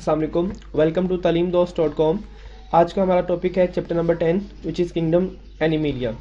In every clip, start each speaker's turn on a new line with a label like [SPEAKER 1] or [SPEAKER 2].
[SPEAKER 1] अस्सलाम वालेकुम, welcome to talimdost.com। आज का हमारा टॉपिक है chapter number 10 which is kingdom animalia.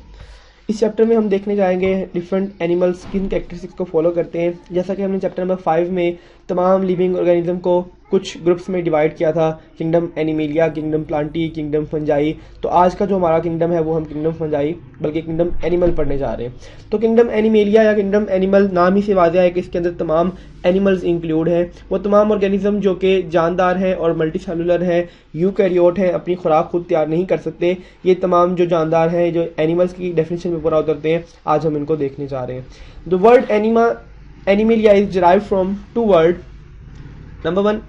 [SPEAKER 1] इस चैप्टर में हम देखने जाएंगे डिफरेंट एनिमल्स किन कैरेक्टरिस्टिक्स को फॉलो करते हैं। जैसा कि हमने चैप्टर नंबर 5 में तमाम लिविंग ऑर्गेनिज्म को कुछ ग्रुप्स में डिवाइड किया था, kingdom animalia, kingdom Plantae, kingdom fungi. तो आज का जो हमारा किंगडम है वो हम किंगडम फंजाई बल्कि किंगडम एनिमल पढ़ने जा रहे हैं। तो किंगडम एनिमेलिया या किंगडम एनिमल नाम ही से वाज़ेह है कि इसके अंदर तमाम एनिमल्स इंक्लूड हैं। वो तमाम ऑर्गेनिज्म जो कि जानदार हैं और मल्टी सेलुलर हैं, यूकैरियोट हैं, अपनी खुराक खुद तैयार नहीं कर सकते। ये तमाम जो जानदार हैं, जो एनिमल्स की डेफिनेशन में पूरा उतरते हैं, आज हम इनको देखने जा रहे हैं। The word Animalia is derived from two word. Number 1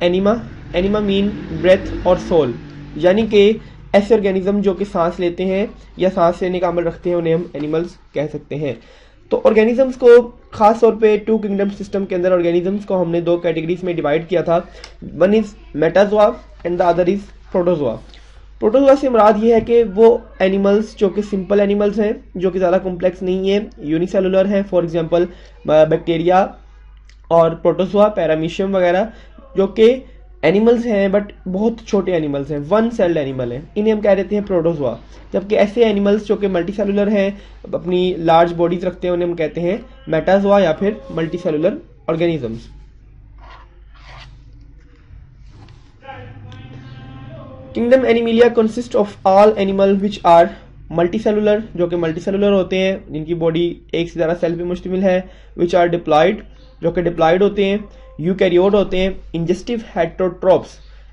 [SPEAKER 1] anima mean breath और सोल, यानी कि ऐसे ऑर्गेनिज्म जो कि सांस लेते हैं या सांस लेने का अमल रखते हैं उन्हें हम एनिमल्स कह सकते हैं। तो ऑर्गेनिजम्स को खास तौर पे टू किंगडम सिस्टम के अंदर ऑर्गेनिजम्स को हमने दो कैटेगरीज में डिवाइड किया था। One is Metazoa and the other is protozoa. Protozoa से मुराद ये है कि वो एनिमल्स जो कि सिंपल एनिमल्स हैं, जो कि ज़्यादा कॉम्प्लेक्स नहीं है, यूनिसेलुलर हैं। फॉर एग्जांपल बैक्टीरिया और प्रोटोजोआ, पैरामीशियम वगैरह, जो कि एनिमल्स हैं बट बहुत छोटे एनिमल्स हैं, वन सेल्ड एनिमल हैं, इन्हें हम कह देते हैं प्रोटोजोआ। जबकि ऐसे एनिमल्स जो कि मल्टी सेलुलर हैं, अपनी लार्ज बॉडीज रखते हैं, उन्हें हम कहते हैं मेटाजोआ या फिर multicellular organisms. Kingdom Animalia consist of all animal which are multicellular, जो कि मल्टी सेलुलर होते हैं, जिनकी बॉडी एक से ज़्यादा सेल पे मुश्तमिल है। विच आर डिप्लॉयड, जो कि डिप्लॉयड होते हैं। यूकैरियोट होते हैं। इंजेस्टिव हेटरोट्रोप्स,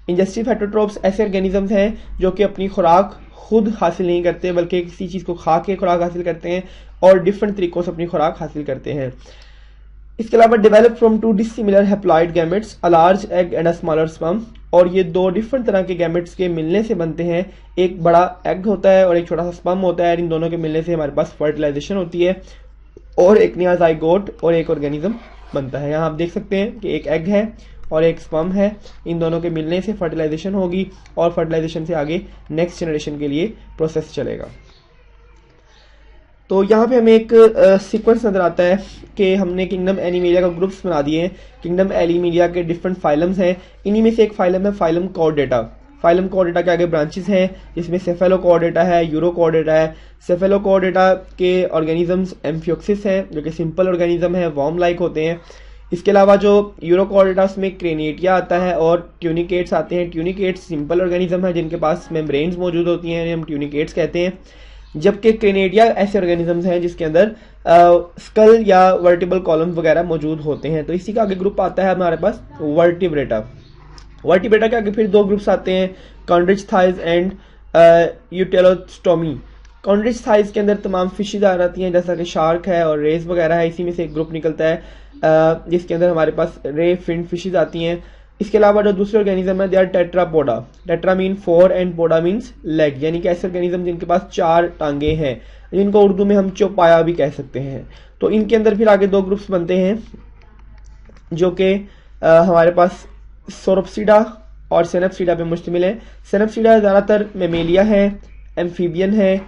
[SPEAKER 1] इंजेस्टिव हेटरोट्रोप्स ऐसे ऑर्गेनिजम्स हैं जो कि अपनी खुराक खुद हासिल नहीं करते बल्कि किसी चीज़ को खा के खुराक हासिल करते हैं और डिफरेंट तरीकों से अपनी खुराक हासिल करते हैं। इसके अलावा develop from to dissimilar haploid gametes, a large egg and a smaller sperm. और ये दो डिफरेंट तरह के गैमेट्स के मिलने से बनते हैं। एक बड़ा एग होता है और एक छोटा सा स्पर्म होता है। इन दोनों के मिलने से हमारे पास फर्टिलाइजेशन होती है और एक नया जाइगोट और एक ऑर्गेनिज्म बनता है। यहाँ आप देख सकते हैं कि एक एग है और एक स्पर्म है। इन दोनों के मिलने से फर्टिलाइजेशन होगी और फर्टिलाइजेशन से आगे नेक्स्ट जनरेशन के लिए प्रोसेस चलेगा। तो यहाँ पे हमें एक सीक्वेंस नजर आता है कि हमने किंगडम एनिमेलिया का ग्रुप्स बना दिए हैं। किंगडम एनिमेलिया के डिफरेंट फाइलम्स हैं। इन्हीं में से एक फाइलम है फाइलम कॉर्डेटा। फाइलम कॉर्डेटा के आगे ब्रांचेस हैं, जिसमें सेफेलोकॉर्डेटा है, यूरोकॉर्डेटा है। सेफेलोकॉर्डेटा के ऑर्गेनिजम्स एम्फियोक्सिस हैं, जो कि सिंपल ऑर्गेनिज्म है, वॉर्म लाइक होते हैं। इसके अलावा जो यूरोकॉर्डेटास में क्रेनेटिया आता है और ट्यूनिकेट्स आते हैं। ट्यूनिकेट्स सिंपल ऑर्गेनिज्म है जिनके पास मेम्ब्रेन्स मौजूद होती हैं, हम ट्यूनिकेट्स कहते हैं। जबकि क्रेनेटिया ऐसे ऑर्गेनिजम्स हैं जिसके अंदर स्कल या वर्टिबल कॉलम वगैरह मौजूद होते हैं। तो इसी का आगे ग्रुप आता है हमारे पास वर्टिब्रेटा। वर्टिब्रेटा के आगे फिर दो ग्रुप्स आते हैं, कॉन्ड्रिच थाइज एंड यूटेलोस्टोमी। कॉन्ड्रिच थाइज के अंदर तमाम फिशेज आ जाती हैं, जैसा कि शार्क है और रेज वगैरह है। इसी में से एक ग्रुप निकलता है जिसके अंदर हमारे पास रे फिन फिशेज आती हैं। इसके अलावा जो दूसरे ऑर्गेनिज्म है they are Tetrapoda. Tetra mean 4 and poda means leg, यानी कि ऐसे ऑर्गेनिज्म जिनके पास 4 टांगे हैं, जिनको उर्दू में हम चौपाया भी कह सकते हैं। तो इनके अंदर फिर आगे दो ग्रुप्स बनते हैं जो कि हमारे पास सोरोप्सिडा और सेनप्सिडा पे मुश्तमिल है। सेनप्सिडा ज़्यादातर मेमेलिया है, एम्फीबियन है।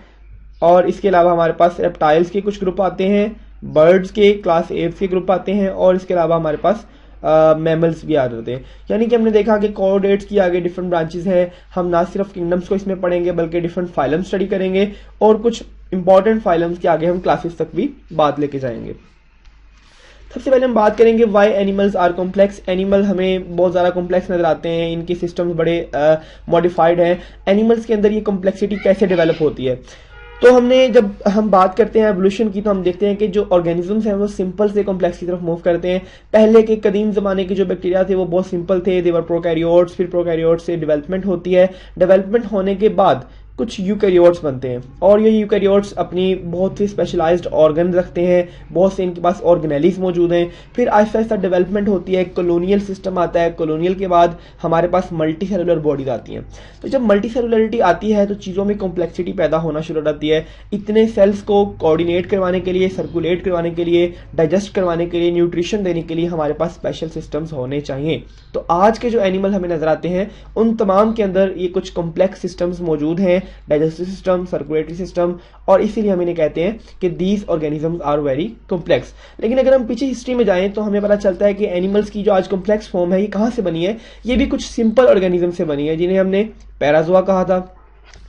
[SPEAKER 1] और इसके अलावा हमारे पास रेप्टाइल्स के कुछ ग्रुप आते हैं, बर्ड्स के क्लास एप्स के ग्रुप आते हैं और इसके अलावा हमारे पास मैमल्स भी आ जाते हैं। यानी कि हमने देखा कि कॉर्डेट्स की आगे डिफरेंट ब्रांचेस हैं। हम ना सिर्फ किंगडम्स को इसमें पढ़ेंगे बल्कि डिफरेंट फाइलम्स स्टडी करेंगे और कुछ इंपॉर्टेंट फाइलम्स के आगे हम क्लासेस तक भी बात लेके जाएंगे। सबसे पहले हम बात करेंगे why animals are complex. Animal हमें बहुत ज़्यादा कॉम्प्लेक्स नजर आते हैं, इनके सिस्टम्स बड़े मॉडिफाइड हैं। एनिमल्स के अंदर ये कॉम्प्लेक्सिटी कैसे डेवलप होती है? तो जब हम बात करते हैं एवोल्यूशन की, तो हम देखते हैं कि जो ऑर्गेनिजम्स हैं वो सिंपल से कॉम्प्लेक्स की तरफ मूव करते हैं। पहले के कदीम ज़माने के जो बैक्टीरिया थे वो बहुत सिंपल थे, देवर प्रोकैरियोट्स। फिर प्रोकैरियोट्स से डेवलपमेंट होती है। डेवलपमेंट होने के बाद कुछ यूकैरियोट्स बनते हैं और ये यूकैरियोट्स अपनी बहुत सी स्पेशलाइज्ड ऑर्गन रखते हैं, बहुत से इनके पास ऑर्गेनेलिज मौजूद हैं। फिर आहिस्ता आहिस्ता डेवलपमेंट होती है, कॉलोनियल सिस्टम आता है। कॉलोनियल के बाद हमारे पास मल्टी सेलुलर बॉडीज आती हैं। तो जब मल्टी सेलुलरिटी आती है तो चीज़ों में कॉम्प्लेक्सिटी पैदा होना शुरू हो जाती है। इतने सेल्स को कोऑर्डिनेट करवाने के लिए, सर्कुलेट करवाने के लिए, डाइजेस्ट करवाने के लिए, न्यूट्रिशन देने के लिए हमारे पास स्पेशल सिस्टम्स होने चाहिए। तो आज के जो एनिमल हमें नजर आते हैं उन तमाम के अंदर ये कुछ कॉम्प्लेक्स सिस्टम्स मौजूद हैं डाइजेस्टिव सिस्टम, सर्कुलेटरी सिस्टम, और इसीलिए हम इन्हें कहते हैं कि these organisms are very complex. लेकिन अगर हम पीछे हिस्ट्री में जाएं तो हमें पता चलता है कि एनिमल्स की जो आज कॉम्प्लेक्स फॉर्म है ये कहाँ से बनी है, ये भी कुछ सिंपल ऑर्गेनिज्म से बनी है जिन्हें हमने पैराजोआ कहा था।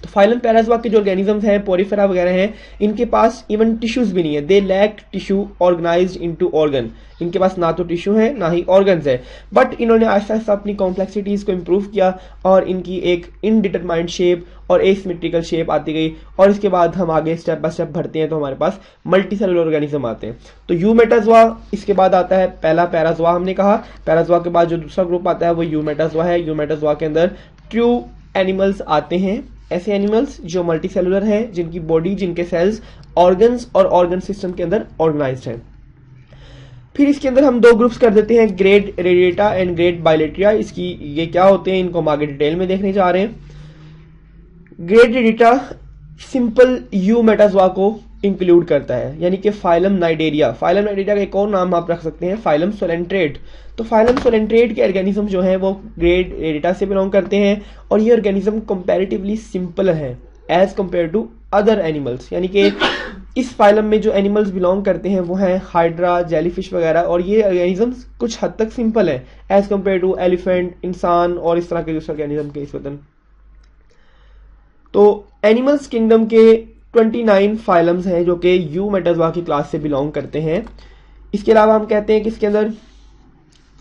[SPEAKER 1] तो फाइलम पैराजोआ के जो ऑर्गेनिजम्स हैं, पोरिफेरा वगैरह हैं, इनके पास इवन टिश्यूज भी नहीं है। They lack tissue organised into organ. इनके पास ना तो टिश्यू है ना ही ऑर्गन्स है, बट इन्होंने आहिस्ता आहिस्ता अपनी कॉम्प्लेक्सिटीज को इम्प्रूव किया और इनकी एक इनडिटरमाइंड शेप और एसिमेट्रिकल शेप आती गई। और इसके बाद हम आगे स्टेप बाय स्टेप बढ़ते हैं तो हमारे पास मल्टी सेलुलर ऑर्गेनिज्म आते हैं। तो यूमेटाजोआ, इसके बाद आता है पहला पैराजोआ हमने कहा। पैराजोआ के बाद जो दूसरा ग्रुप आता है वो यूमेटाजोआ है। यूमेटाजोआ के अंदर ट्रू एनिमल्स आते हैं, ऐसे एनिमल्स जो मल्टी सेलुलर हैं, जिनकी बॉडी, जिनके सेल्स ऑर्गन्स और ऑर्गन सिस्टम के अंदर ऑर्गेनाइज्ड हैं। फिर इसके अंदर हम दो ग्रुप्स कर देते हैं, grade radiata and grade bilateria. इसकी ये क्या होते हैं इनको हम आगे डिटेल में देखने जा रहे हैं। ग्रेड रेडिएटा सिंपल यूमेटाजोआ को इंक्लूड करता है, यानी कि फाइलम नाइडेरिया। फाइलम नाइडेरिया का एक और नाम आप रख सकते हैं फाइलम सोलेंट्रेट। तो फाइलम सोलेंट्रेट के ऑर्गेनिज्म जो हैं वो ग्रेड रेडिएटा से बिलोंग करते हैं और ये ऑर्गेनिज्म कंपैरेटिवली सिंपल है as compare to other animals. यानी कि इस फाइलम में जो एनिमल्स बिलोंग करते हैं वो हैं हाइड्रा, जेलीफिश वगैरह, और ये ऑर्गेनिजम्स कुछ हद तक सिंपल है एज कंपेयर टू एलिफेंट, इंसान और इस तरह के दूसरे ऑर्गेनिज्म के इस वतन। तो एनिमल्स किंगडम के 29 फाइलम्स हैं जो कि यूमेटाजोआ की क्लास से बिलोंग करते हैं। इसके अलावा हम कहते हैं कि इसके अंदर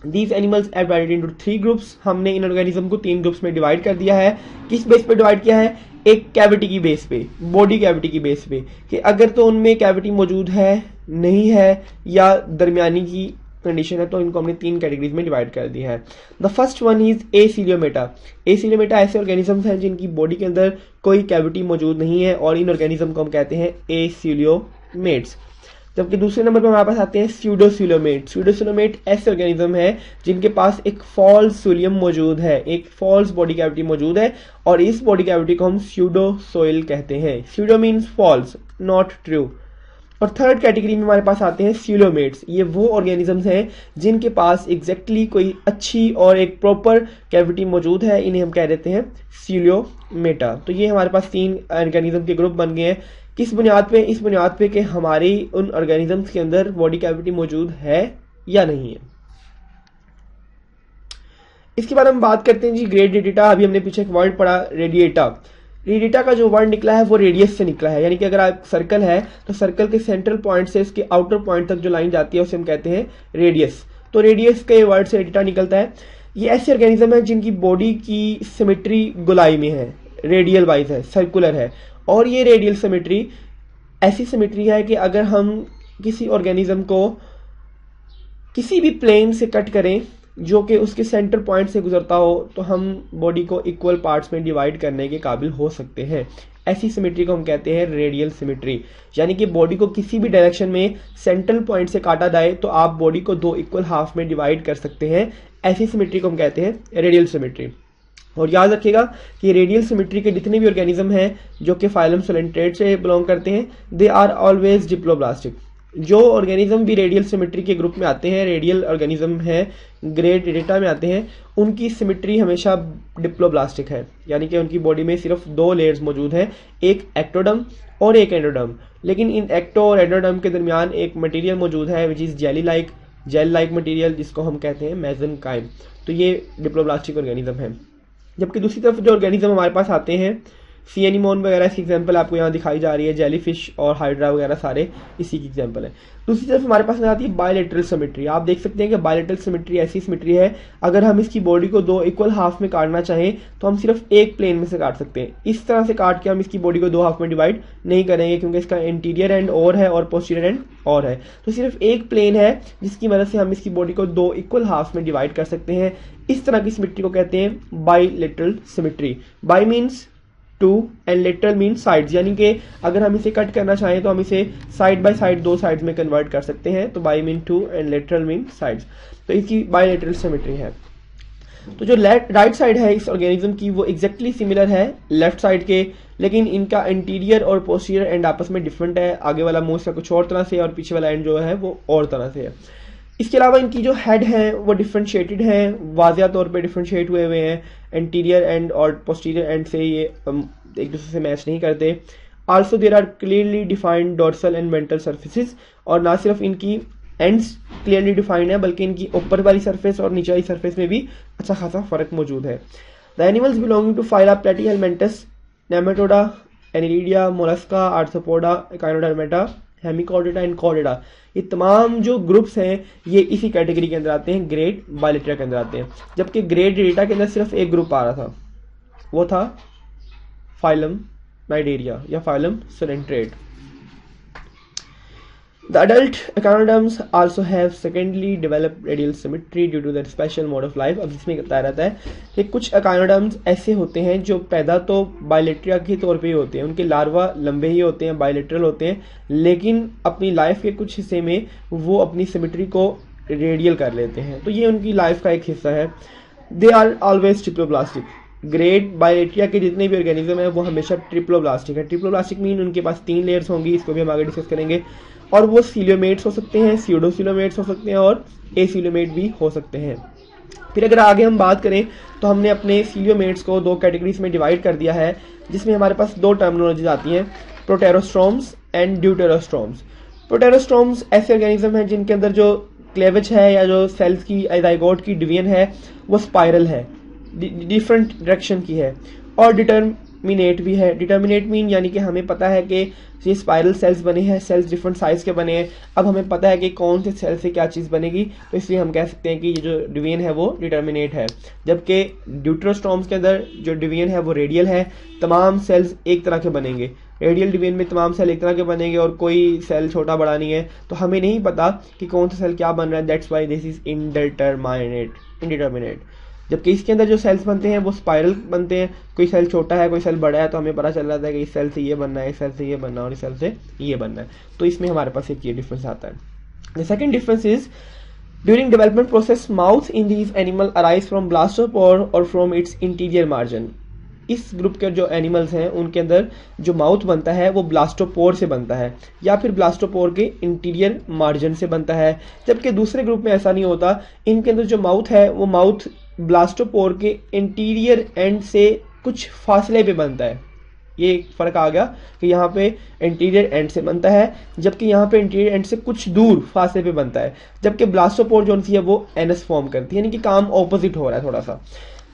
[SPEAKER 1] these animals are divided into 3 groups. हमने इन ऑर्गेनिज्म को 3 ग्रुप्स में डिवाइड कर दिया है। किस बेस पे डिवाइड किया है? एक कैविटी की बेस पे, बॉडी कैविटी की बेस पे, कि अगर तो उनमें कैविटी मौजूद है, नहीं है, या दरमियानी की कंडीशन है, तो इनको हमने 3 कैटेगरीज में डिवाइड कर दिया है। The first one is Acoelomata. Acoelomata ऐसे ऑर्गेनिजम्स हैं जिनकी बॉडी के अंदर कोई कैविटी मौजूद नहीं है और इन ऑर्गेनिज्म को हम कहते हैं एसिलियोमेट्स। जबकि दूसरे नंबर पर हमारे पास आते हैं स्यूडोसिलोमेट। स्यूडोसिलोमेट ऐसे ऑर्गेनिज्म है जिनके पास एक फॉल्स सोलियम मौजूद है, एक फॉल्स बॉडी कैविटी मौजूद है, और इस बॉडी कैविटी को हम स्यूडोसोइल कहते हैं। Pseudo means false, not true. और थर्ड कैटेगरी में हमारे पास आते हैं सीलोमेट्स। ये वो ऑर्गेनिजम्स हैं जिनके पास एग्जैक्टली कोई अच्छी और एक प्रॉपर कैविटी मौजूद है, इन्हें हम कह देते हैं सीलियोमेटा। तो ये हमारे पास 3 ऑर्गेनिज्म के ग्रुप बन गए हैं। किस बुनियाद पे? इस बुनियाद पे कि हमारी उन ऑर्गेनिजम्स के अंदर बॉडी कैविटी मौजूद है या नहीं है। इसके बाद हम बात करते हैं जी ग्रेड रेडिएटा। अभी हमने पीछे एक वर्ड पढ़ा रेडिएटा। रेडिएटा का जो वर्ड निकला है वो रेडियस से निकला है, यानी कि अगर आप सर्कल है तो सर्कल के सेंट्रल पॉइंट से इसके आउटर पॉइंट तक जो लाइन जाती है उसे हम कहते हैं रेडियस। तो रेडियस के वर्ड से रेडिएटा निकलता है। ये ऐसे ऑर्गेनिज्म है जिनकी बॉडी की सिमेट्री गोलाई में है, रेडियल वाइज है, सर्कुलर है। और ये रेडियल सिमेट्री ऐसी सिमेट्री है कि अगर हम किसी ऑर्गेनिज्म को किसी भी प्लेन से कट करें जो कि उसके सेंटर पॉइंट से गुजरता हो तो हम बॉडी को इक्वल पार्ट्स में डिवाइड करने के काबिल हो सकते हैं। ऐसी सिमेट्री को हम कहते हैं रेडियल सिमेट्री। यानी कि बॉडी को किसी भी डायरेक्शन में सेंट्रल पॉइंट से काटा जाए तो आप बॉडी को 2 इक्वल हाफ में डिवाइड कर सकते हैं। ऐसी सिमेट्री को हम कहते हैं रेडियल सिमेट्री। और याद रखिएगा कि रेडियल सिमेट्री के जितने भी ऑर्गेनिज्म हैं जो कि फाइलम सोलेंट्रेट से बिलोंग करते हैं, दे आर ऑलवेज डिप्लोब्लास्टिक। जो ऑर्गेनिज्म भी रेडियल सिमेट्री के ग्रुप में आते हैं, रेडियल ऑर्गेनिज्म है, ग्रेड रेडिएटा में आते हैं, उनकी सिमेट्री हमेशा डिप्लोब्लास्टिक है। यानी कि उनकी बॉडी में सिर्फ 2 लेयर्स मौजूद हैं, एक एक्टोडर्म और एक एंडोडर्म। लेकिन इन एक्टो और एंडोडर्म के दरमियान एक मटेरियल मौजूद है which is gel like material, जिसको हम कहते हैं मेसेनकाइम। तो ये डिप्लोब्लास्टिक ऑर्गेनिज्म है। जबकि दूसरी तरफ जो ऑर्गेनिज्म हमारे पास आते हैं, सी एनिमोन वगैरह इसकी एग्जांपल आपको यहाँ दिखाई जा रही है, जेलीफिश और हाइड्रा वगैरह सारे इसी की एग्जांपल है। दूसरी तरफ हमारे पास आती है बायलैटरल सिमेट्री। आप देख सकते हैं कि बायलैटरल सिमेट्री ऐसी सिमेट्री है, अगर हम इसकी बॉडी को 2 इक्वल हाफ में काटना चाहें तो हम सिर्फ एक प्लेन में से काट सकते हैं। इस तरह से काट के हम इसकी बॉडी को 2 हाफ में डिवाइड नहीं करेंगे क्योंकि इसका इंटीरियर एंड और है और पोस्टीरियर एंड और है। तो सिर्फ एक प्लेन है जिसकी मदद से हम इसकी बॉडी को 2 इक्वल हाफ में डिवाइड कर सकते हैं। इस तरह की सिमेट्री को कहते हैं bilateral symmetry. Bye means 2 and lateral mean sides, यानी कि अगर हम इसे कट करना चाहें तो हम इसे साइड बाय साइड 2 साइड्स में कन्वर्ट कर सकते हैं। तो bi mean 2 and lateral mean sides. तो इसकी बायलैटरल सिमेट्री है। तो जो राइट साइड है इस ऑर्गेनिज्म की वो एग्जैक्टली सिमिलर है लेफ्ट साइड के, लेकिन इनका इंटीरियर और पोस्टीरियर एंड आपस में डिफरेंट है। आगे वाला मुंह इसका कुछ और तरह से और पीछे वाला एंड जो है वो और तरह से है। इसके अलावा इनकी जो हेड है वो डिफरेंशिएटेड हैं, वाजिया तौर पे डिफरेंशिएट हुए हैं। एंटीरियर एंड और पोस्टीरियर एंड से ये एक दूसरे से मैच नहीं करते। Also there are clearly defined dorsal and ventral surfaces, और ना सिर्फ इनकी एंड्स क्लियरली डिफाइंड है बल्कि इनकी ऊपर वाली सरफेस और नीचे वाली सरफेस में भी अच्छा खासा फर्क मौजूद है। The animals belonging to phyla Platyhelminthes, Nematoda, Annelida, Mollusca, Arthropoda, Echinodermata, Hemichordata and Chordata, ये तमाम जो ग्रुप्स हैं ये इसी कैटेगरी के अंदर आते हैं, ग्रेड बायलेट्रिया के अंदर आते हैं। जबकि ग्रेड डेटा के अंदर सिर्फ एक ग्रुप आ रहा था, वो था फाइलम नाइडेरिया या phylum सोलेंट्रेट। The adult echinoderms also have secondly developed radial symmetry due to their special mode of life। अब इसमें बताया रहता है कि कुछ echinoderms ऐसे होते हैं जो पैदा तो बायलेट्रिया के तौर पे ही होते हैं, उनके लार्वा लंबे ही होते हैं, बायलेट्रल होते हैं, लेकिन अपनी लाइफ के कुछ हिस्से में वो अपनी सिमेट्री को रेडियल कर लेते हैं, तो ये उनकी लाइफ का एक हिस्सा है। They are always triploblastic. Grade Bilateria के जितने भी ऑर्गेनिज्म है वो हमेशा ट्रिप्लोब्लास्टिक है। ट्रिप्लोब्लास्टिक मीन उनके पास 3 लेयर्स होंगी, इसको भी हम आगे डिस्कस करेंगे, और वो सीलियोमेट्स हो सकते हैं, स्यूडोसीलियोमेट्स हो सकते हैं और एसीलियोमेट भी हो सकते हैं। फिर अगर आगे हम बात करें तो हमने अपने सीलियोमेट्स को 2 कैटेगरीज में डिवाइड कर दिया है, जिसमें हमारे पास 2 टर्मिनोलॉजीज आती हैं, प्रोटेरोस्ट्रोम्स एंड ड्यूटेरोस्ट्रोम्स। प्रोटेरोस्ट्रोम्स ऐसे ऑर्गेनिज्म हैं जिनके अंदर जो क्लेवेज है या जो सेल्स की जाइगोट की डिवीजन है वो स्पाइरल है, डिफरेंट डायरेक्शन की है, और डिटर्मिनेट भी है। डिटर्मिनेट मीन यानी कि हमें पता है कि ये स्पाइरल सेल्स बने हैं, सेल्स डिफरेंट साइज के बने हैं, अब हमें पता है कि कौन से सेल से क्या चीज़ बनेगी, तो इसलिए हम कह सकते हैं कि ये जो डिवीजन है वो डिटर्मिनेट है। जबकि ड्यूटेरोस्ट्रोम्स के अंदर जो डिवीजन है वो रेडियल है, तमाम सेल्स एक तरह के बनेंगे। रेडियल डिवीजन में तमाम सेल एक तरह के बनेंगे और कोई सेल छोटा बड़ा नहीं है, तो हमें नहीं पता कि कौन सा सेल क्या बन रहा है, that's why this is indeterminate. जबकि इसके अंदर जो सेल्स बनते हैं वो स्पाइरल बनते हैं, कोई सेल छोटा है कोई सेल बड़ा है, तो हमें पता चल रहा है कि इस सेल से ये बनना है, इस सेल से ये बनना है और इस सेल से ये बनना है, तो इसमें हमारे पास एक ये डिफरेंस आता है। The second difference is during development process mouth in these animal arise from blastopore और फ्रॉम इट्स इंटीरियर मार्जिन। इस ग्रुप के जो एनिमल्स हैं उनके अंदर जो माउथ बनता है वो ब्लास्टोपोर से बनता है या फिर ब्लास्टोपोर के इंटीरियर मार्जिन से बनता है, जबकि दूसरे ग्रुप में ऐसा नहीं होता। इनके अंदर जो माउथ है वो माउथ ब्लास्टोपोर के इंटीरियर एंड से कुछ फासले पे बनता है। ये एक फर्क आ गया कि यहाँ पे इंटीरियर एंड से बनता है, जबकि यहाँ पे इंटीरियर एंड से कुछ दूर फासले पे बनता है, जबकि ब्लास्टोपोर जो सी है वो एनस फॉर्म करती है, यानी कि काम ऑपोजिट हो रहा है थोड़ा सा।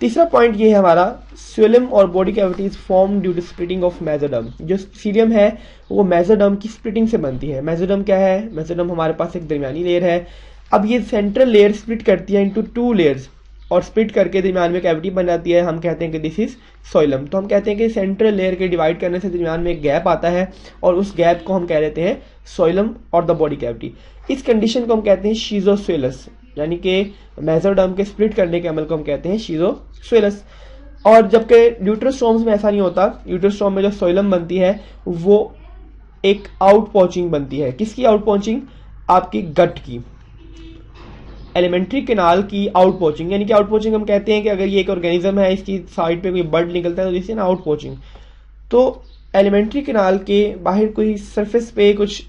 [SPEAKER 1] तीसरा पॉइंट ये है हमारा, स्वेलम और body cavities form due to splitting of mesoderm. जो सीलियम है वो मेसोडर्म की स्प्लिटिंग से बनती है। मेसोडर्म क्या है? मेसोडर्म हमारे पास एक दरमियानी लेयर है। अब ये सेंट्रल लेयर स्प्लिट करती है इनटू 2 लेयर्स और स्प्लिट करके दरमियान में कैविटी बन जाती है। हम कहते हैं कि दिस इज सोइलम। तो हम कहते हैं कि सेंट्रल लेयर के डिवाइड करने से दरमियान में एक गैप आता है और उस गैप को हम कह देते हैं सोइलम और द बॉडी कैविटी। इस कंडीशन को हम कहते हैं शीजोस्वेलस, यानी कि मेसोडर्म के स्प्लिट करने के अमल को हम कहते हैं शीजोस्वेलस। और जबकि ड्यूटेरोस्टोम्स में ऐसा नहीं होता। ड्यूटेरोस्टोम में जो सोइलम बनती है वो एक आउट पॉचिंग बनती है। किसकी आउट पॉचिंग? आपकी गट की, एलिमेंट्री कैनाल की आउट पोचिंग। यानी कि आउट पोचिंग हम कहते हैं कि अगर ये एक ऑर्गेनिज्म है, इसकी साइड पे कोई बर्ड निकलता है तो जिससे ना आउट पोचिंग। तो एलिमेंट्री कैनाल के बाहर कोई सरफेस पे कुछ